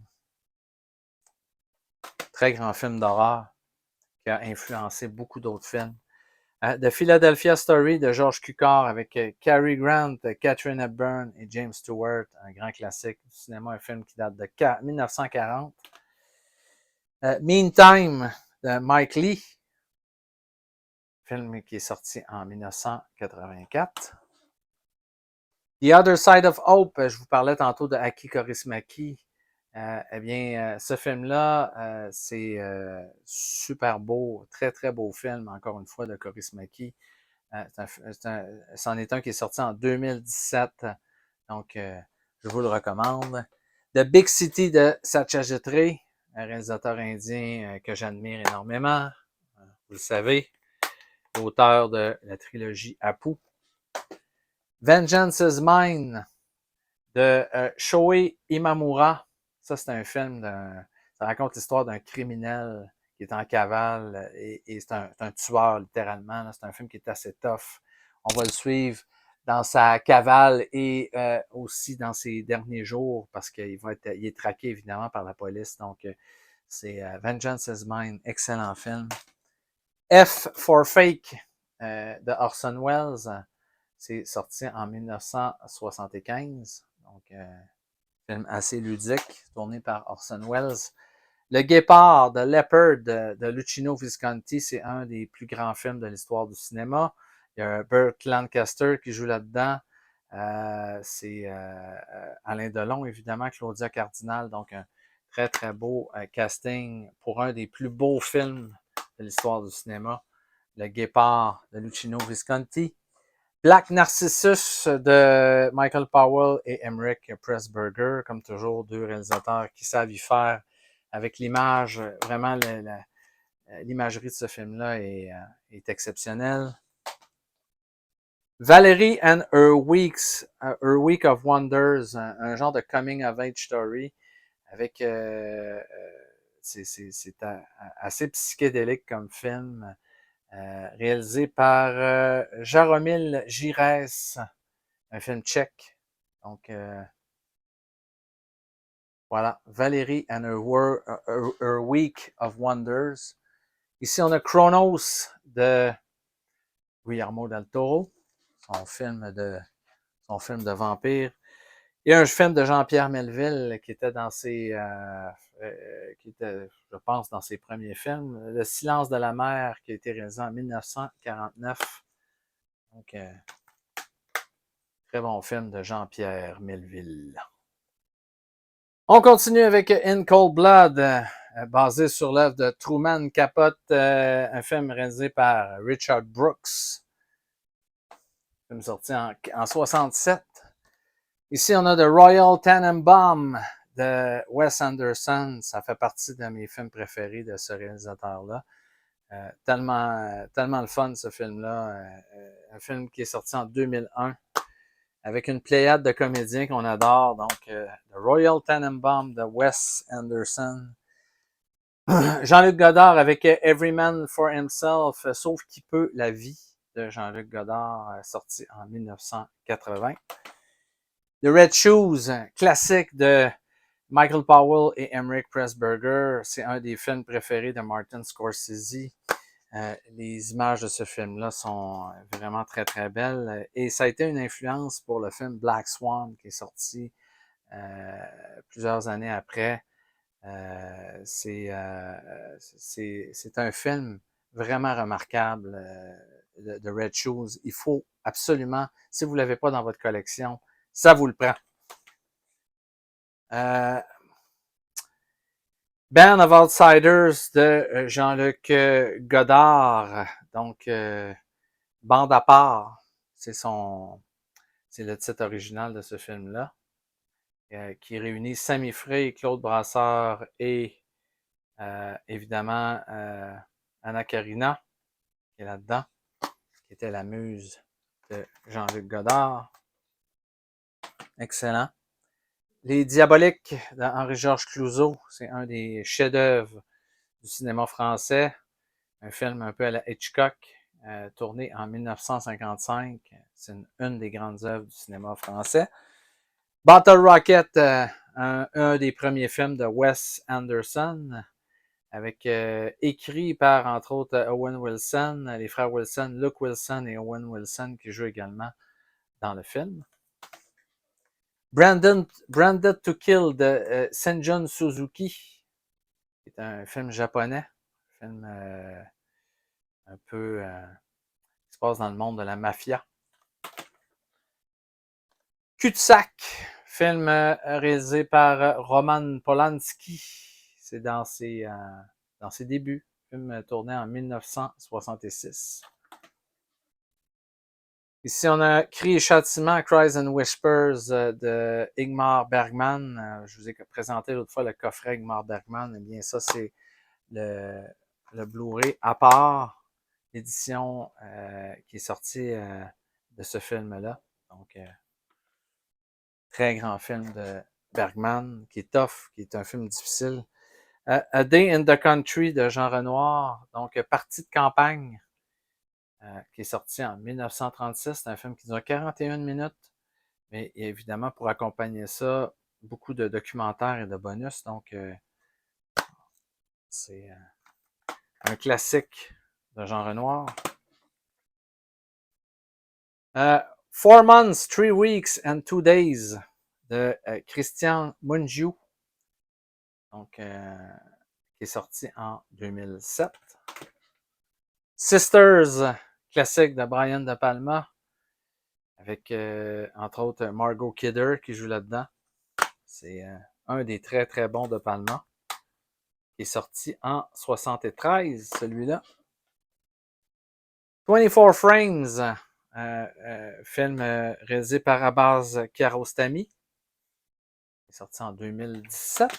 [SPEAKER 1] Très grand film d'horreur qui a influencé beaucoup d'autres films. The Philadelphia Story de George Cukor avec Cary Grant, Katharine Hepburn et James Stewart, un grand classique du cinéma, un film qui date de 1940. Meantime de Mike Leigh, film qui est sorti en 1984. The Other Side of Hope, je vous parlais tantôt de Aki Kaurismäki. Ce film-là, c'est super beau, très très beau film, encore une fois, de Kaurismäki. C'en est un qui est sorti en 2017, donc je vous le recommande. The Big City de Satyajit Ray, un réalisateur indien que j'admire énormément, vous le savez, l'auteur de la trilogie Apu. Vengeance is Mine de Shohei Imamura. Ça, c'est un film, ça raconte l'histoire d'un criminel qui est en cavale et c'est un tueur, littéralement. C'est un film qui est assez tough. On va le suivre dans sa cavale et aussi dans ses derniers jours parce qu'il il est traqué, évidemment, par la police. Donc, c'est Vengeance is Mine. Excellent film. F for Fake de Orson Welles. C'est sorti en 1975. Donc, film assez ludique, tourné par Orson Welles. Le Guépard de Leopard de Luchino Visconti, c'est un des plus grands films de l'histoire du cinéma. Il y a Burt Lancaster qui joue là-dedans. C'est Alain Delon, évidemment, Claudia Cardinal. Donc, un très, très beau casting pour un des plus beaux films de l'histoire du cinéma. Le Guépard de Luchino Visconti. Black Narcissus de Michael Powell et Emmerich Pressburger, comme toujours, deux réalisateurs qui savent y faire avec l'image. Vraiment, l'imagerie de ce film-là est exceptionnelle. Valerie and Her Week of Wonders, un genre de coming of age story avec c'est assez psychédélique comme film. Réalisé par Jaromil Jires, un film tchèque. Donc, voilà, Valerie and Her Week of Wonders. Ici, on a Chronos de Guillermo del Toro, son film de vampire. Il y a un film de Jean-Pierre Melville qui était dans qui était, je pense, dans ses premiers films. Le Silence de la mer, qui a été réalisé en 1949. Donc, très bon film de Jean-Pierre Melville. On continue avec In Cold Blood, basé sur l'œuvre de Truman Capote, un film réalisé par Richard Brooks. Film sorti en 67. Ici, on a The Royal Tenenbaum de Wes Anderson. Ça fait partie de mes films préférés de ce réalisateur-là. Tellement le fun, ce film-là. Un film qui est sorti en 2001 avec une pléiade de comédiens qu'on adore. Donc, The Royal Tenenbaum de Wes Anderson. Jean-Luc Godard avec Every Man for Himself, Sauf qui peut la vie de Jean-Luc Godard, sorti en 1980. The Red Shoes, classique de Michael Powell et Emmerich Pressburger. C'est un des films préférés de Martin Scorsese. Les images de ce film-là sont vraiment très, très belles. Et ça a été une influence pour le film Black Swan, qui est sorti plusieurs années après. C'est un film vraiment remarquable de Red Shoes. Il faut absolument, si vous ne l'avez pas dans votre collection, ça vous le prend. Band of Outsiders de Jean-Luc Godard. Donc, Bande à part, c'est le titre original de ce film-là, qui réunit Sami Frey, Claude Brasseur et évidemment Anna Karina, qui est là-dedans, qui était la muse de Jean-Luc Godard. Excellent. Les Diaboliques d'Henri-Georges Clouzot, c'est un des chefs-d'œuvre du cinéma français, un film un peu à la Hitchcock, tourné en 1955. C'est une des grandes œuvres du cinéma français. Bottle Rocket, un des premiers films de Wes Anderson, avec écrit par, entre autres, Owen Wilson, les frères Wilson, Luke Wilson et Owen Wilson, qui jouent également dans le film. Branded to Kill de Senjun Suzuki, qui est un film japonais, un film un peu qui se passe dans le monde de la mafia. Cul-de-sac, film réalisé par Roman Polanski. C'est dans ses débuts. Film tourné en 1966. Ici, on a Cris et Châtiment, Cries and Whispers de Ingmar Bergman. Je vous ai présenté l'autre fois le coffret Ingmar Bergman. Eh bien, ça, c'est le Blu-ray à part l'édition qui est sortie de ce film-là. Donc, très grand film de Bergman, qui est tough, qui est un film difficile. A Day in the Country de Jean Renoir, donc Partie de campagne, qui est sorti en 1936. C'est un film qui dure 41 minutes, mais évidemment, pour accompagner ça, beaucoup de documentaires et de bonus, donc c'est un classique de Jean Renoir. 4 Months, 3 Weeks and 2 Days de Christian Mungiu, donc qui est sorti en 2007. Sisters, classique de Brian De Palma, avec entre autres Margot Kidder qui joue là-dedans. C'est un des très très bons De Palma, qui est sorti en 73, celui-là. 24 Frames, film réalisé par Abbas Kiarostami, qui est sorti en 2017.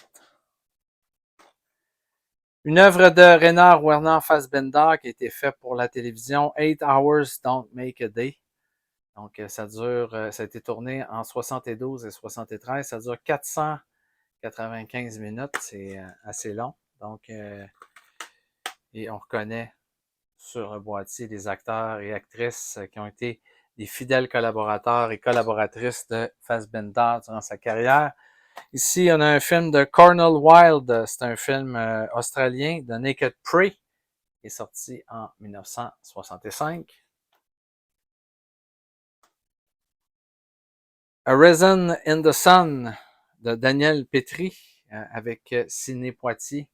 [SPEAKER 1] Une œuvre de Rainer Werner Fassbinder qui a été faite pour la télévision, 8 Hours Don't Make a Day. Donc, ça a été tourné en 72 et 73. Ça dure 495 minutes. C'est assez long. Donc, et on reconnaît sur le boîtier des acteurs et actrices qui ont été des fidèles collaborateurs et collaboratrices de Fassbinder durant sa carrière. Ici, on a un film de Cornel Wilde. C'est un film australien de Naked Prey, qui est sorti en 1965. A Risen in the Sun de Daniel Petrie avec Sidney Poitier,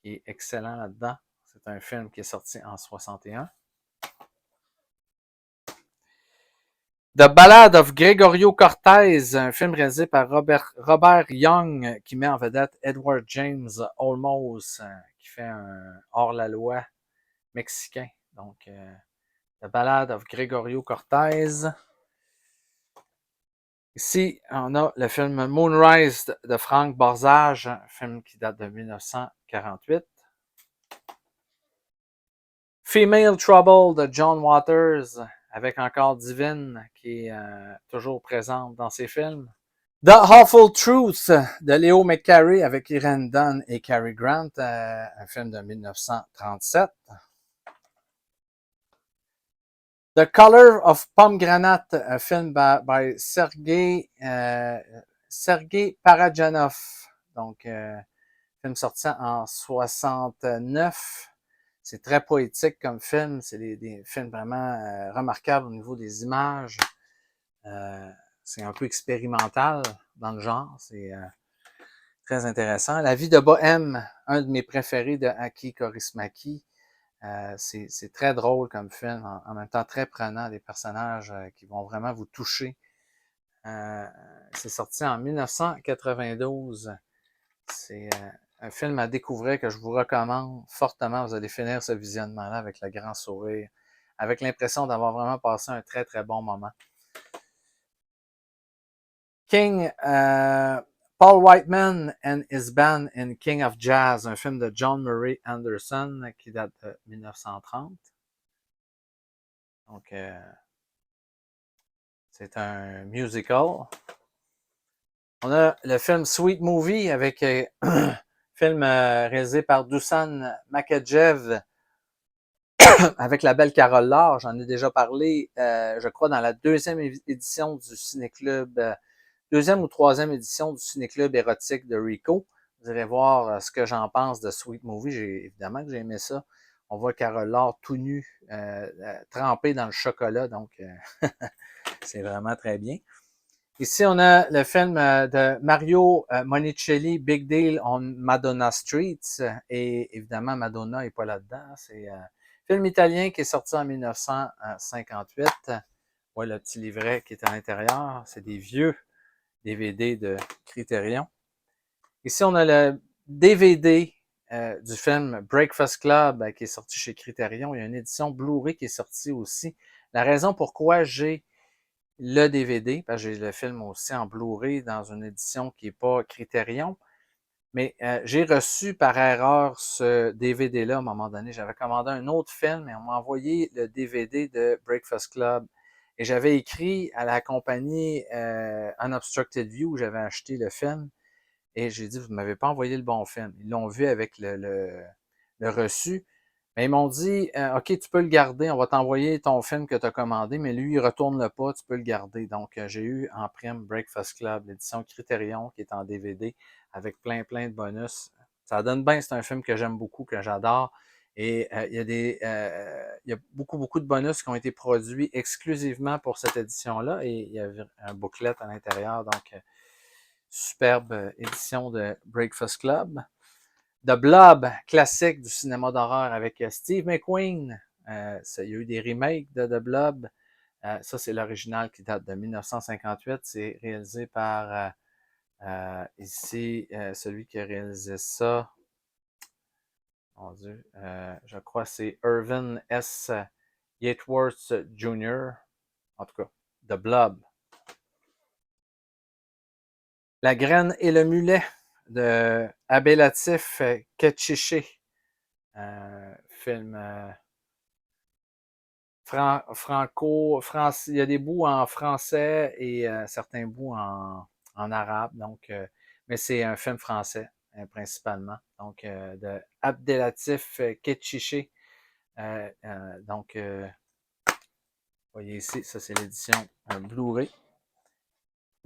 [SPEAKER 1] qui est excellent là-dedans. C'est un film qui est sorti en 61. The Ballad of Gregorio Cortez, un film réalisé par Robert Young, qui met en vedette Edward James Olmos, qui fait un hors-la-loi mexicain. Donc, The Ballad of Gregorio Cortez. Ici, on a le film Moonrise de Frank Borzage, un film qui date de 1948. Female Trouble de John Waters, avec encore Divine, qui est toujours présente dans ses films. The Awful Truth de Leo McCarey avec Irene Dunn et Cary Grant, un film de 1937. The Color of Pomegranate, un film by Sergei Parajanov. Donc, film sorti en 69. C'est très poétique comme film. C'est des films vraiment remarquables au niveau des images. C'est un peu expérimental dans le genre. C'est très intéressant. La vie de Bohème, un de mes préférés de Aki Kaurismäki. C'est très drôle comme film, en même temps très prenant, des personnages qui vont vraiment vous toucher. C'est sorti en 1992. C'est un film à découvrir que je vous recommande fortement. Vous allez finir ce visionnement-là avec le grand sourire, avec l'impression d'avoir vraiment passé un très très bon moment. King, Paul Whiteman and His Band in King of Jazz, un film de John Murray Anderson qui date de 1930. Donc, c'est un musical. On a le film Sweet Movie avec film réalisé par Dusan Makajev avec la belle Carole Laure. J'en ai déjà parlé, je crois, dans la deuxième édition du Ciné-Club, deuxième ou troisième édition du Ciné-Club érotique de Rico. Vous irez voir ce que j'en pense de Sweet Movie. Évidemment que j'ai aimé ça. On voit Carole Laure tout nue, trempée dans le chocolat, donc c'est vraiment très bien. Ici, on a le film de Mario Monicelli, Big Deal on Madonna Streets. Et évidemment, Madonna n'est pas là-dedans. C'est un film italien qui est sorti en 1958. Voilà le petit livret qui est à l'intérieur. C'est des vieux DVD de Criterion. Ici, on a le DVD du film Breakfast Club qui est sorti chez Criterion. Il y a une édition Blu-ray qui est sortie aussi. La raison pourquoi j'ai le DVD, parce que j'ai le film aussi en Blu-ray dans une édition qui n'est pas Criterion, mais j'ai reçu par erreur ce DVD-là à un moment donné. J'avais commandé un autre film et on m'a envoyé le DVD de Breakfast Club. Et j'avais écrit à la compagnie Unobstructed View où j'avais acheté le film et j'ai dit, vous ne m'avez pas envoyé le bon film. Ils l'ont vu avec le reçu. Mais ils m'ont dit, OK, tu peux le garder, on va t'envoyer ton film que tu as commandé, mais lui, il retourne-le pas, tu peux le garder. Donc, j'ai eu en prime Breakfast Club, l'édition Criterion, qui est en DVD, avec plein de bonus. Ça donne bien, c'est un film que j'aime beaucoup, que j'adore. Et il y a beaucoup de bonus qui ont été produits exclusivement pour cette édition-là. Et il y avait un booklet à l'intérieur, donc superbe édition de Breakfast Club. The Blob, classique du cinéma d'horreur avec Steve McQueen. Il y a eu des remakes de The Blob. Ça, c'est l'original qui date de 1958. C'est réalisé par ici celui qui a réalisé ça. Mon Dieu, je crois que c'est Irvin S. Yateworth Jr. En tout cas, The Blob. La graine et le mulet de Abélatif Ketchiché. Film il y a des bouts en français et certains bouts en arabe, donc, mais c'est un film français principalement, donc de Abdelatif Ketchiché. Donc, vous voyez ici, ça c'est l'édition Blu-ray.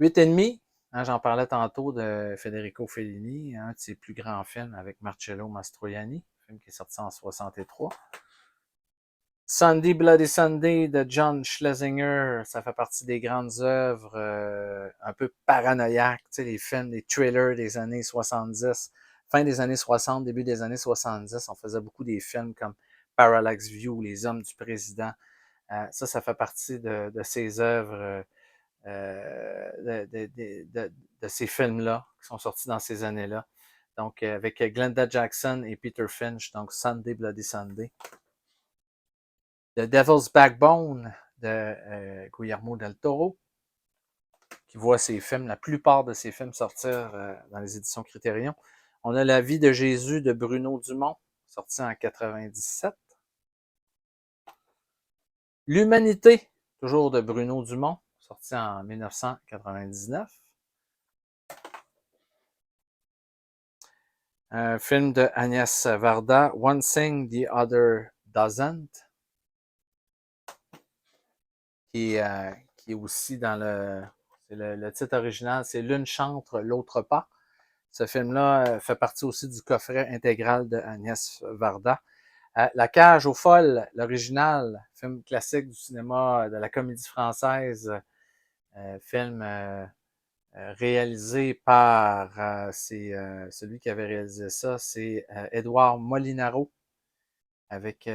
[SPEAKER 1] 8,5, hein, j'en parlais tantôt de Federico Fellini, un de ses plus grands films avec Marcello Mastroianni, film qui est sorti en 63. Sunday Bloody Sunday de John Schlesinger, ça fait partie des grandes œuvres un peu paranoïaques, tu sais, les films, les thrillers des années 70, fin des années 60, début des années 70, on faisait beaucoup des films comme Parallax View, Les Hommes du Président. Ça fait partie de ces œuvres, de ces films-là qui sont sortis dans ces années-là. Donc, avec Glenda Jackson et Peter Finch, donc Sunday Bloody Sunday. The Devil's Backbone de Guillermo del Toro, qui voit ses films, la plupart de ses films sortir dans les éditions Criterion. On a La vie de Jésus de Bruno Dumont, sorti en 97. L'Humanité, toujours de Bruno Dumont, sorti en 1999. Un film de Agnès Varda, One Thing the Other Doesn't, qui est aussi dans le titre original, c'est L'une chante, l'autre pas. Ce film-là fait partie aussi du coffret intégral de Agnès Varda. La cage aux folles, l'original, film classique du cinéma, de la comédie française, film réalisé par, celui qui avait réalisé ça, c'est Édouard Molinaro, avec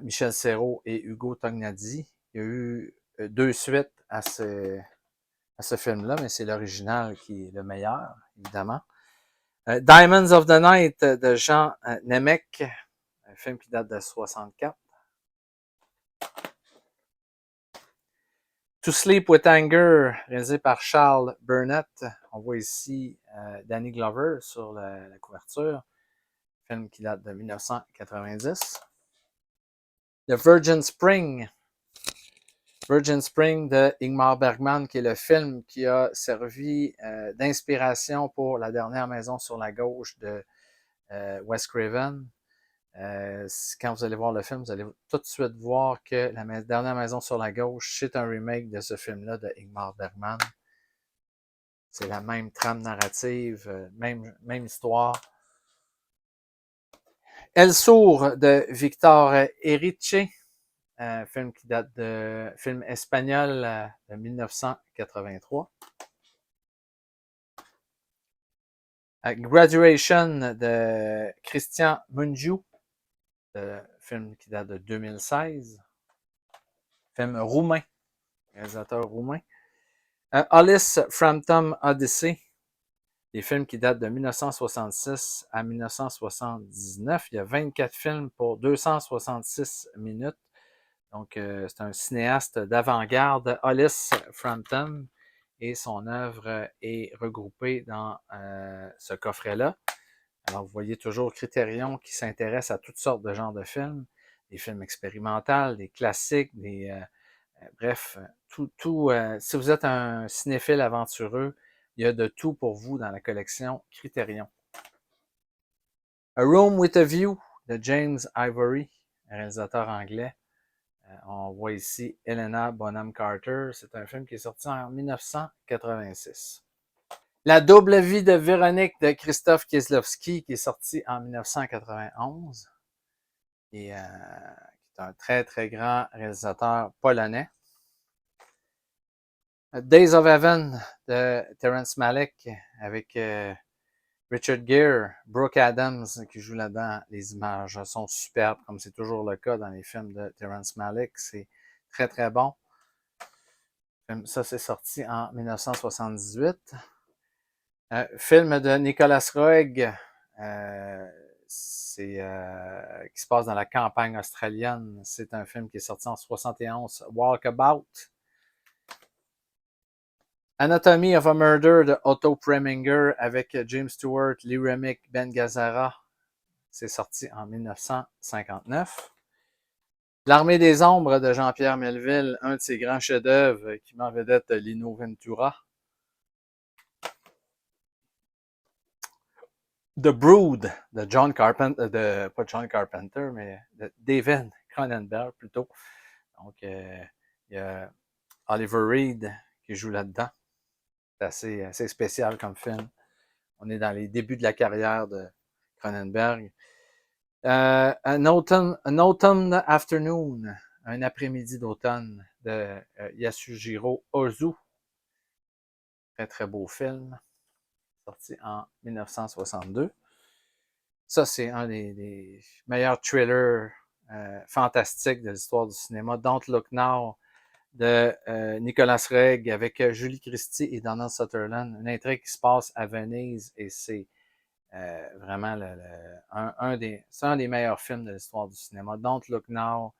[SPEAKER 1] Michel Serrault et Ugo Tognazzi. Il y a eu deux suites à ce film-là, mais c'est l'original qui est le meilleur, évidemment. Diamonds of the Night de Jean Nemec, un film qui date de 64. To Sleep with Anger, réalisé par Charles Burnett. On voit ici Danny Glover sur la couverture. Film qui date de 1990. The Virgin Spring. Virgin Spring de Ingmar Bergman, qui est le film qui a servi d'inspiration pour La dernière maison sur la gauche de Wes Craven. Quand vous allez voir le film, vous allez tout de suite voir que La dernière maison sur la gauche, c'est un remake de ce film-là de Ingmar Bergman. C'est la même trame narrative, même histoire. El Sur de Victor Erice, un film qui date de film espagnol de 1983. Graduation de Christian Mungiu, film qui date de 2016. Film roumain, réalisateur roumain. Alice Frampton Odyssey, des films qui datent de 1966 à 1979. Il y a 24 films pour 266 minutes. Donc, c'est un cinéaste d'avant-garde, Alice Frampton, et son œuvre est regroupée dans ce coffret-là. Alors, vous voyez toujours Criterion qui s'intéresse à toutes sortes de genres de films, des films expérimentaux, des classiques, bref, tout. Si vous êtes un cinéphile aventureux, il y a de tout pour vous dans la collection Criterion. A Room with a View de James Ivory, réalisateur anglais. On voit ici Helena Bonham Carter. C'est un film qui est sorti en 1986. La double vie de Véronique de Krzysztof Kieslowski, qui est sorti en 1991. Et qui est un très, très grand réalisateur polonais. Days of Heaven de Terrence Malick avec Richard Gere, Brooke Adams qui joue là-dedans. Les images sont superbes, comme c'est toujours le cas dans les films de Terrence Malick. C'est très, très bon. Ça, c'est sorti en 1978. Film de Nicolas Roeg, qui se passe dans la campagne australienne. C'est un film qui est sorti en 71. Walkabout. Anatomy of a Murder de Otto Preminger avec James Stewart, Lee Remick, Ben Gazzara. C'est sorti en 1959. L'Armée des Ombres de Jean-Pierre Melville, un de ses grands chefs-d'œuvre qui met en vedette Lino Ventura. The Brood de John Carpenter, pas John Carpenter, mais de David Cronenberg plutôt. Donc, il y a Oliver Reed qui joue là-dedans. C'est assez spécial comme film. On est dans les débuts de la carrière de Cronenberg. An Autumn Afternoon, un après-midi d'automne de Yasujiro Ozu. Très, très beau film. Sorti en 1962. Ça, c'est un des meilleurs thrillers fantastiques de l'histoire du cinéma. Don't Look Now de Nicolas Roeg avec Julie Christie et Donald Sutherland. Une intrigue qui se passe à Venise et c'est vraiment un des meilleurs films de l'histoire du cinéma. Don't Look Now.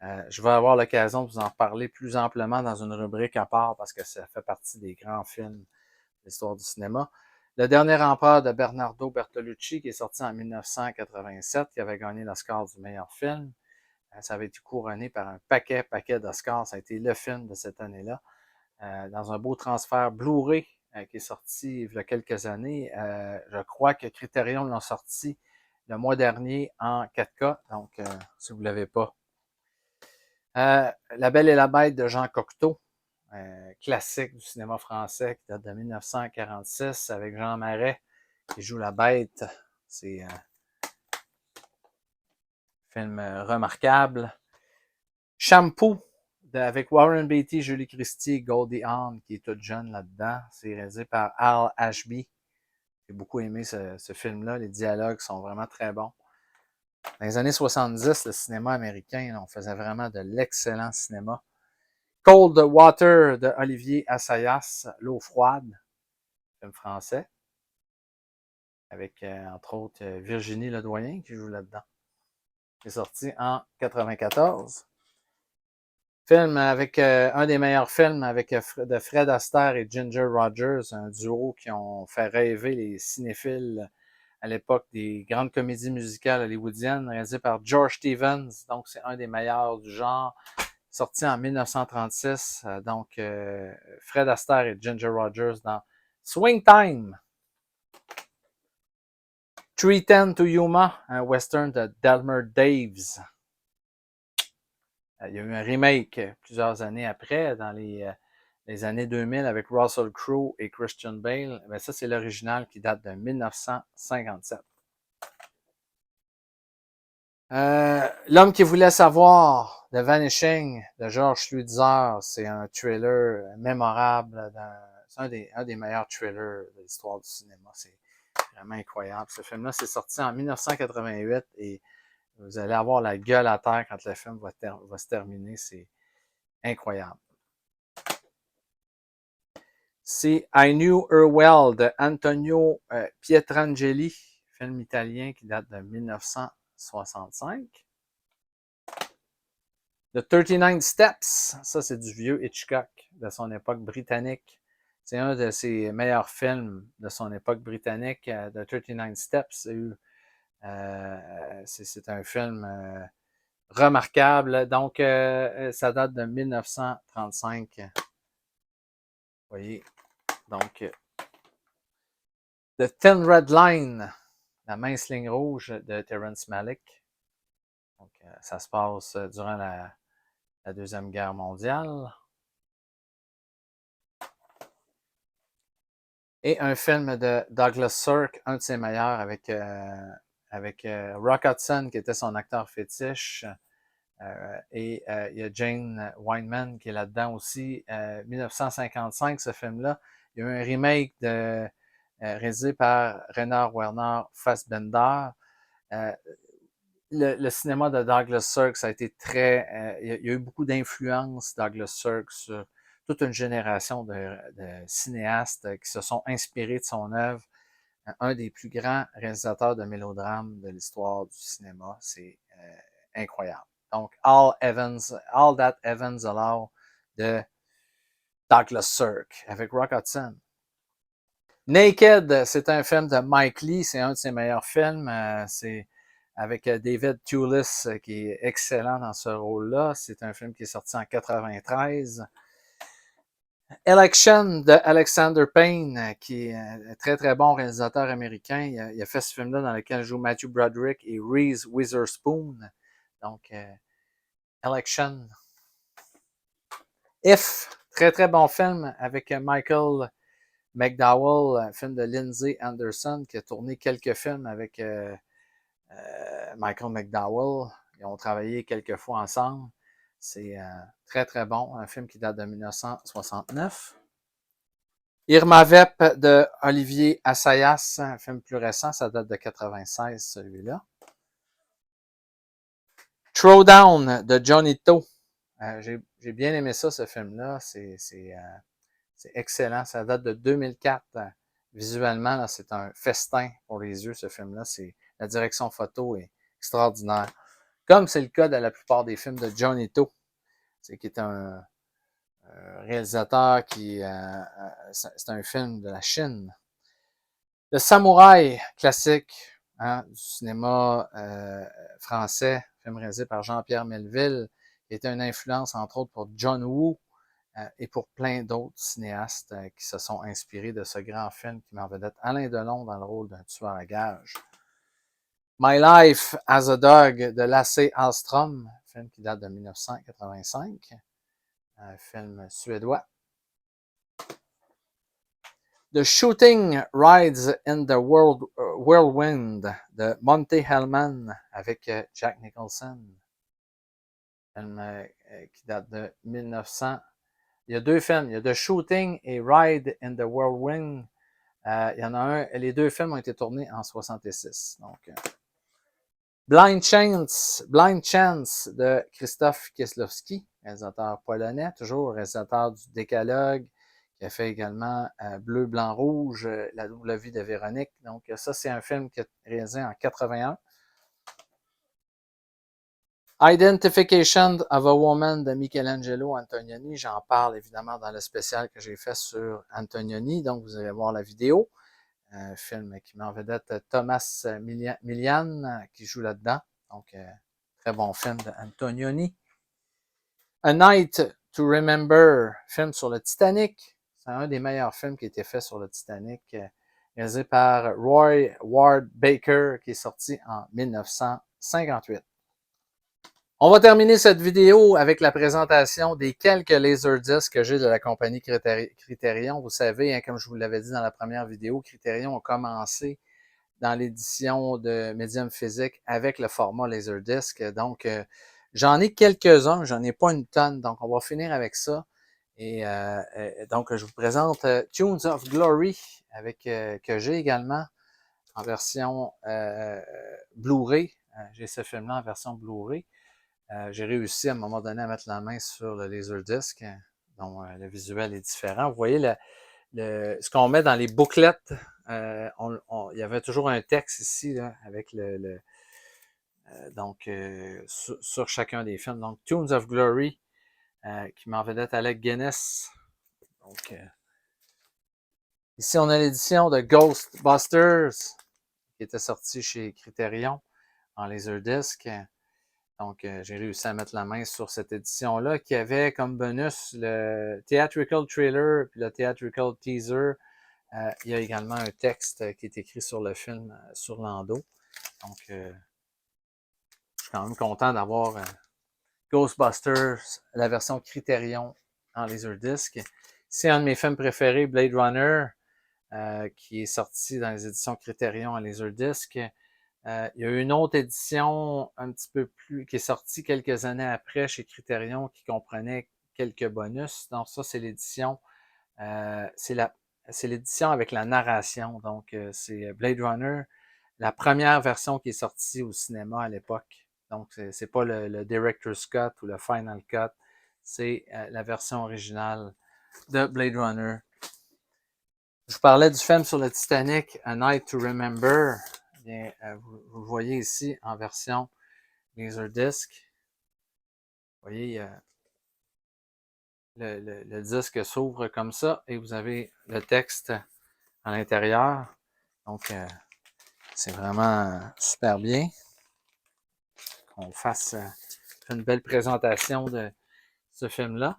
[SPEAKER 1] Je vais avoir l'occasion de vous en parler plus amplement dans une rubrique à part parce que ça fait partie des grands films de l'histoire du cinéma. Le dernier empereur de Bernardo Bertolucci, qui est sorti en 1987, qui avait gagné l'Oscar du meilleur film. Ça avait été couronné par un paquet d'Oscars. Ça a été le film de cette année-là. Dans un beau transfert Blu-ray qui est sorti il y a quelques années. Je crois que Criterion l'ont sorti le mois dernier en 4K. Donc, si vous ne l'avez pas. La Belle et la Bête de Jean Cocteau. Classique du cinéma français qui date de 1946 avec Jean Marais qui joue la bête. C'est film remarquable. Shampoo, avec Warren Beatty, Julie Christie, Goldie Hawn, qui est toute jeune là-dedans. C'est réalisé par Al Ashby. J'ai beaucoup aimé ce film-là. Les dialogues sont vraiment très bons. Dans les années 70, le cinéma américain, là, on faisait vraiment de l'excellent cinéma. Cold Water de Olivier Assayas, L'eau froide, film français, avec entre autres Virginie Ledoyen qui joue là-dedans. C'est sorti en 94. Film avec un des meilleurs films avec de Fred Astaire et Ginger Rogers, un duo qui ont fait rêver les cinéphiles à l'époque des grandes comédies musicales hollywoodiennes, réalisé par George Stevens. Donc, c'est un des meilleurs du genre, sorti en 1936. Donc, Fred Astaire et Ginger Rogers dans Swing Time. 310 to Yuma, un western de Delmer Daves. Il y a eu un remake plusieurs années après, dans les années 2000, avec Russell Crowe et Christian Bale. Ben ça, c'est l'original qui date de 1957. L'homme qui voulait savoir, The Vanishing, de George Schluitzer, c'est un thriller mémorable. C'est un des meilleurs thrillers de l'histoire du cinéma. C'est vraiment incroyable. Ce film-là, c'est sorti en 1988 et vous allez avoir la gueule à terre quand le film va se terminer. C'est incroyable. C'est I Knew Her Well de Antonio Pietrangeli, film italien qui date de 1965. The 39 Steps, ça c'est du vieux Hitchcock de son époque britannique. C'est un de ses meilleurs films de son époque britannique. The 39 Steps, c'est un film remarquable. Donc, ça date de 1935. Vous voyez, donc, The Thin Red Line, la mince ligne rouge de Terrence Malick. Donc, ça se passe durant la Deuxième Guerre mondiale. Et un film de Douglas Sirk, un de ses meilleurs, avec Rock Hudson, qui était son acteur fétiche. Et il y a Jane Wyman qui est là-dedans aussi. 1955, ce film-là. Il y a eu un remake réalisé par Rainer Werner Fassbinder. Le cinéma de Douglas Sirk, ça a été très... il y a eu beaucoup d'influence, Douglas Sirk, sur toute une génération de cinéastes qui se sont inspirés de son œuvre. Un des plus grands réalisateurs de mélodrames de l'histoire du cinéma. C'est incroyable. Donc, All That Evans Allow de Douglas Sirk avec Rock Hudson. Naked, c'est un film de Mike Leigh, c'est un de ses meilleurs films. C'est avec David Thewlis qui est excellent dans ce rôle-là. C'est un film qui est sorti en 93. Election de Alexander Payne, qui est un très très bon réalisateur américain. Il a fait ce film-là dans lequel joue Matthew Broderick et Reese Witherspoon. Donc, Election. If, très très bon film avec Michael McDowell, un film de Lindsay Anderson qui a tourné quelques films avec Michael McDowell. Ils ont travaillé quelques fois ensemble. C'est très très bon, un film qui date de 1969. Irma Vep de Olivier Assayas, un film plus récent, ça date de 96 celui-là. Throwdown de Johnny To. J'ai bien aimé ça, ce film-là. C'est excellent. Ça date de 2004. Visuellement, là, c'est un festin pour les yeux, ce film-là. La direction photo est extraordinaire. Comme c'est le cas de la plupart des films de Johnny To. Qui est un réalisateur c'est un film de la Chine. Le Samouraï, classique du cinéma français, film réalisé par Jean-Pierre Melville, qui était une influence, entre autres, pour John Woo et pour plein d'autres cinéastes qui se sont inspirés de ce grand film qui met en vedette Alain Delon dans le rôle d'un tueur à gages. My Life as a Dog de Lasse Hallström, film qui date de 1985, un film suédois. The Shooting Rides in the Whirlwind de Monte Hellman avec Jack Nicholson. Film qui date de 1900. Il y a deux films. Il y a The Shooting et Ride in the Whirlwind. Il y en a un. Les deux films ont été tournés en 66. Donc, Blind Chance de Krzysztof Kieslowski, réalisateur polonais, toujours réalisateur du Décalogue, qui a fait également Bleu, Blanc, Rouge, La double vie de Véronique. Donc, ça, c'est un film qui est réalisé en 81. Identification of a Woman de Michelangelo Antonioni. J'en parle évidemment dans le spécial que j'ai fait sur Antonioni, donc vous allez voir la vidéo. Un film qui met en vedette Thomas Milian qui joue là-dedans. Donc, très bon film d'Antonioni. A Night to Remember, film sur le Titanic. C'est un des meilleurs films qui a été fait sur le Titanic, réalisé par Roy Ward Baker, qui est sorti en 1958. On va terminer cette vidéo avec la présentation des quelques Laserdiscs que j'ai de la compagnie Criterion. Vous savez, hein, comme je vous l'avais dit dans la première vidéo, Criterion a commencé dans l'édition de Medium physique avec le format Laserdisc. Donc, j'en ai quelques-uns, j'en ai pas une tonne, donc on va finir avec ça. Et donc, je vous présente Tunes of Glory, avec que j'ai également en version Blu-ray. J'ai ce film-là en version Blu-ray. J'ai réussi à un moment donné à mettre la main sur le Laserdisc, dont le visuel est différent. Vous voyez ce qu'on met dans les bouclettes. Il y avait toujours un texte ici là, avec sur chacun des films. Donc, Tunes of Glory, qui m'en vedette Alec Guinness. Donc, ici, on a l'édition de Ghostbusters, qui était sortie chez Criterion en Laserdisc. Donc, j'ai réussi à mettre la main sur cette édition-là, qui avait comme bonus le Theatrical Trailer puis le Theatrical Teaser. Il y a également un texte qui est écrit sur le film, sur l'endos. Donc, je suis quand même content d'avoir Ghostbusters, la version Criterion en Laserdisc. C'est un de mes films préférés, Blade Runner, qui est sorti dans les éditions Criterion en Laserdisc. Il y a eu une autre édition un petit peu plus, qui est sortie quelques années après chez Criterion, qui comprenait quelques bonus. Donc ça, c'est l'édition, c'est l'édition avec la narration. Donc c'est Blade Runner, la première version qui est sortie au cinéma à l'époque. Donc c'est pas le Director's Cut ou le Final Cut, c'est la version originale de Blade Runner. Je vous parlais du film sur le Titanic, A Night to Remember. Bien, vous le voyez ici en version Laserdisc. Vous voyez, le disque s'ouvre comme ça et vous avez le texte à l'intérieur. Donc, c'est vraiment super bien qu'on fasse une belle présentation de ce film-là.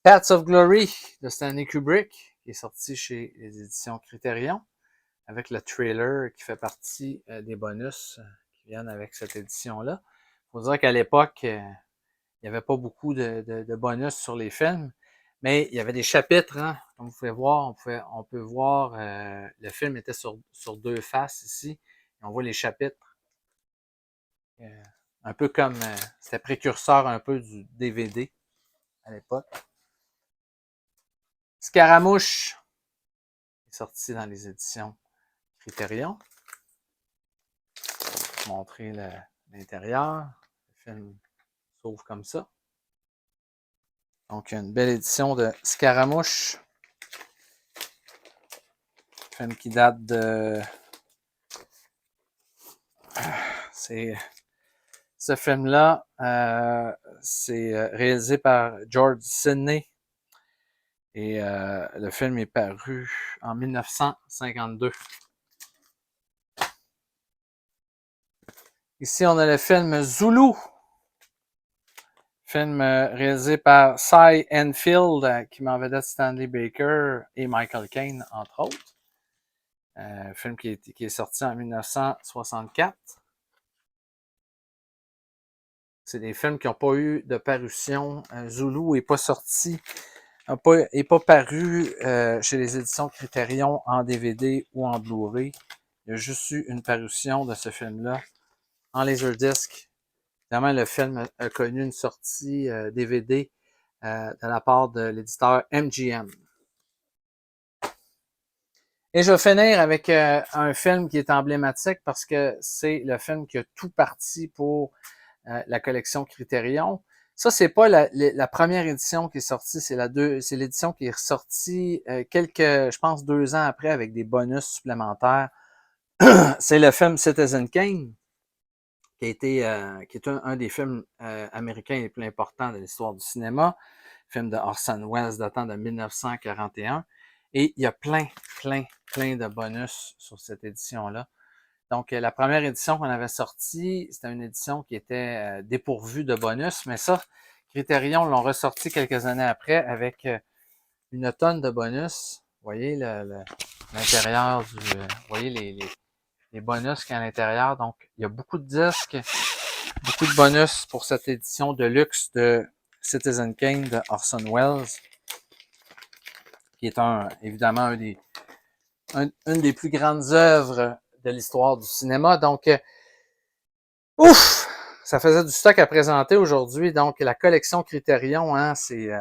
[SPEAKER 1] Paths of Glory de Stanley Kubrick, qui est sorti chez les éditions Criterion, avec le trailer qui fait partie des bonus qui viennent avec cette édition-là. Il faut dire qu'à l'époque, il n'y avait pas beaucoup de bonus sur les films, mais il y avait des chapitres, hein, comme vous pouvez voir. On peut voir, le film était sur deux faces ici, et on voit les chapitres. Un peu comme, c'était précurseur un peu du DVD à l'époque. Scaramouche est sorti dans les éditions Criterion. Je vais vous montrer l'intérieur. Le film s'ouvre comme ça. Donc, une belle édition de Scaramouche. Film qui date de... Ce film-là, c'est réalisé par George Sidney. Et le film est paru en 1952. Ici, on a le film Zulu. Film réalisé par Cy Enfield, qui m'en vedette Stanley Baker et Michael Caine, entre autres. Film qui est sorti en 1964. C'est des films qui n'ont pas eu de parution. Zulu n'est pas sorti est pas paru chez les éditions Criterion en DVD ou en Blu-ray. Il y a juste eu une parution de ce film-là en Laserdisc. Évidemment, le film a connu une sortie DVD de la part de l'éditeur MGM. Et je vais finir avec un film qui est emblématique parce que c'est le film qui a tout parti pour la collection Criterion. Ça, c'est pas la première édition qui est sortie, c'est l'édition qui est ressortie je pense, 2 ans après avec des bonus supplémentaires. C'est le film Citizen Kane, qui est un des films américains les plus importants de l'histoire du cinéma, film de Orson Welles datant de 1941. Et il y a plein de bonus sur cette édition-là. Donc, la première édition qu'on avait sortie, c'était une édition qui était dépourvue de bonus, mais ça, Criterion l'ont ressorti quelques années après avec une tonne de bonus. Vous voyez l'intérieur vous voyez les bonus qu'il y a à l'intérieur. Donc, il y a beaucoup de disques, beaucoup de bonus pour cette édition de luxe de Citizen Kane de Orson Welles, qui est évidemment une des plus grandes œuvres de l'histoire du cinéma. Donc, ouf! Ça faisait du stock à présenter aujourd'hui. Donc, la collection Criterion, hein, il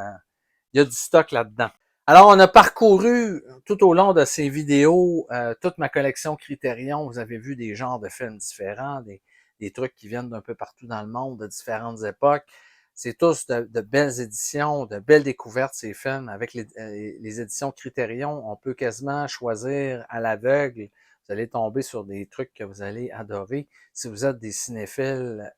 [SPEAKER 1] y a du stock là-dedans. Alors, on a parcouru tout au long de ces vidéos toute ma collection Criterion. Vous avez vu des genres de films différents, des trucs qui viennent d'un peu partout dans le monde, de différentes époques. C'est tous de belles éditions, de belles découvertes, ces films. Avec les éditions Criterion, on peut quasiment choisir à l'aveugle. Vous allez tomber sur des trucs que vous allez adorer. Si vous êtes des cinéphiles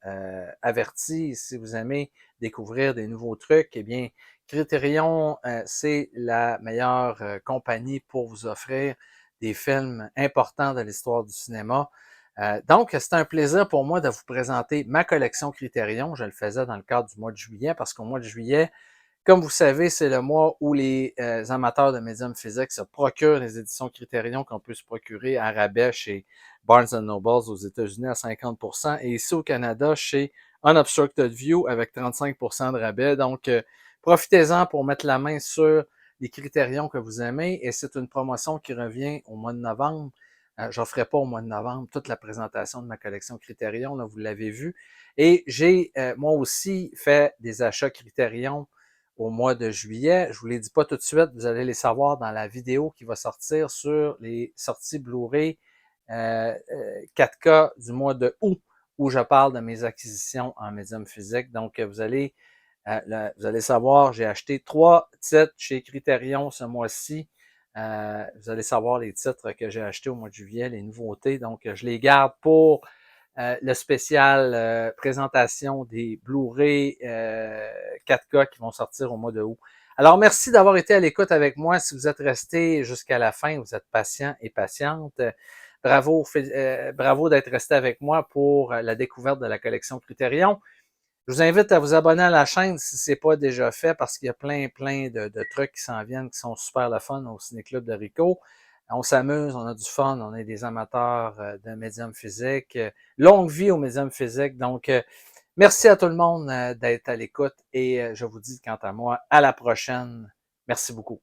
[SPEAKER 1] avertis, si vous aimez découvrir des nouveaux trucs, eh bien, Criterion, c'est la meilleure compagnie pour vous offrir des films importants de l'histoire du cinéma. Donc, c'est un plaisir pour moi de vous présenter ma collection Criterion. Je le faisais dans le cadre du mois de juillet parce qu'au mois de juillet, comme vous savez, c'est le mois où les amateurs de médium physique se procurent les éditions Criterion qu'on peut se procurer à rabais chez Barnes Noble aux États-Unis à 50% et ici au Canada chez Unobstructed View avec 35% de rabais. Donc, profitez-en pour mettre la main sur les Criterion que vous aimez et c'est une promotion qui revient au mois de novembre. Je ne ferai pas au mois de novembre toute la présentation de ma collection Criterion, là, vous l'avez vu. Et j'ai moi aussi fait des achats Criterion au mois de juillet. Je vous les dis pas tout de suite, vous allez les savoir dans la vidéo qui va sortir sur les sorties Blu-ray 4K du mois de août, où je parle de mes acquisitions en médium physique. Donc, vous allez savoir, j'ai acheté 3 titres chez Criterion ce mois-ci. Vous allez savoir les titres que j'ai achetés au mois de juillet, les nouveautés. Donc, je les garde pour le spécial présentation des Blu-ray 4K qui vont sortir au mois de août. Alors, merci d'avoir été à l'écoute avec moi. Si vous êtes resté jusqu'à la fin, vous êtes patient et patiente. Bravo d'être resté avec moi pour la découverte de la collection Criterion. Je vous invite à vous abonner à la chaîne si ce n'est pas déjà fait parce qu'il y a plein de trucs qui s'en viennent qui sont super le fun au Ciné Club de Rico. On s'amuse, on a du fun, on est des amateurs de médium physique. Longue vie au médium physique. Donc, merci à tout le monde d'être à l'écoute et je vous dis quant à moi, à la prochaine. Merci beaucoup.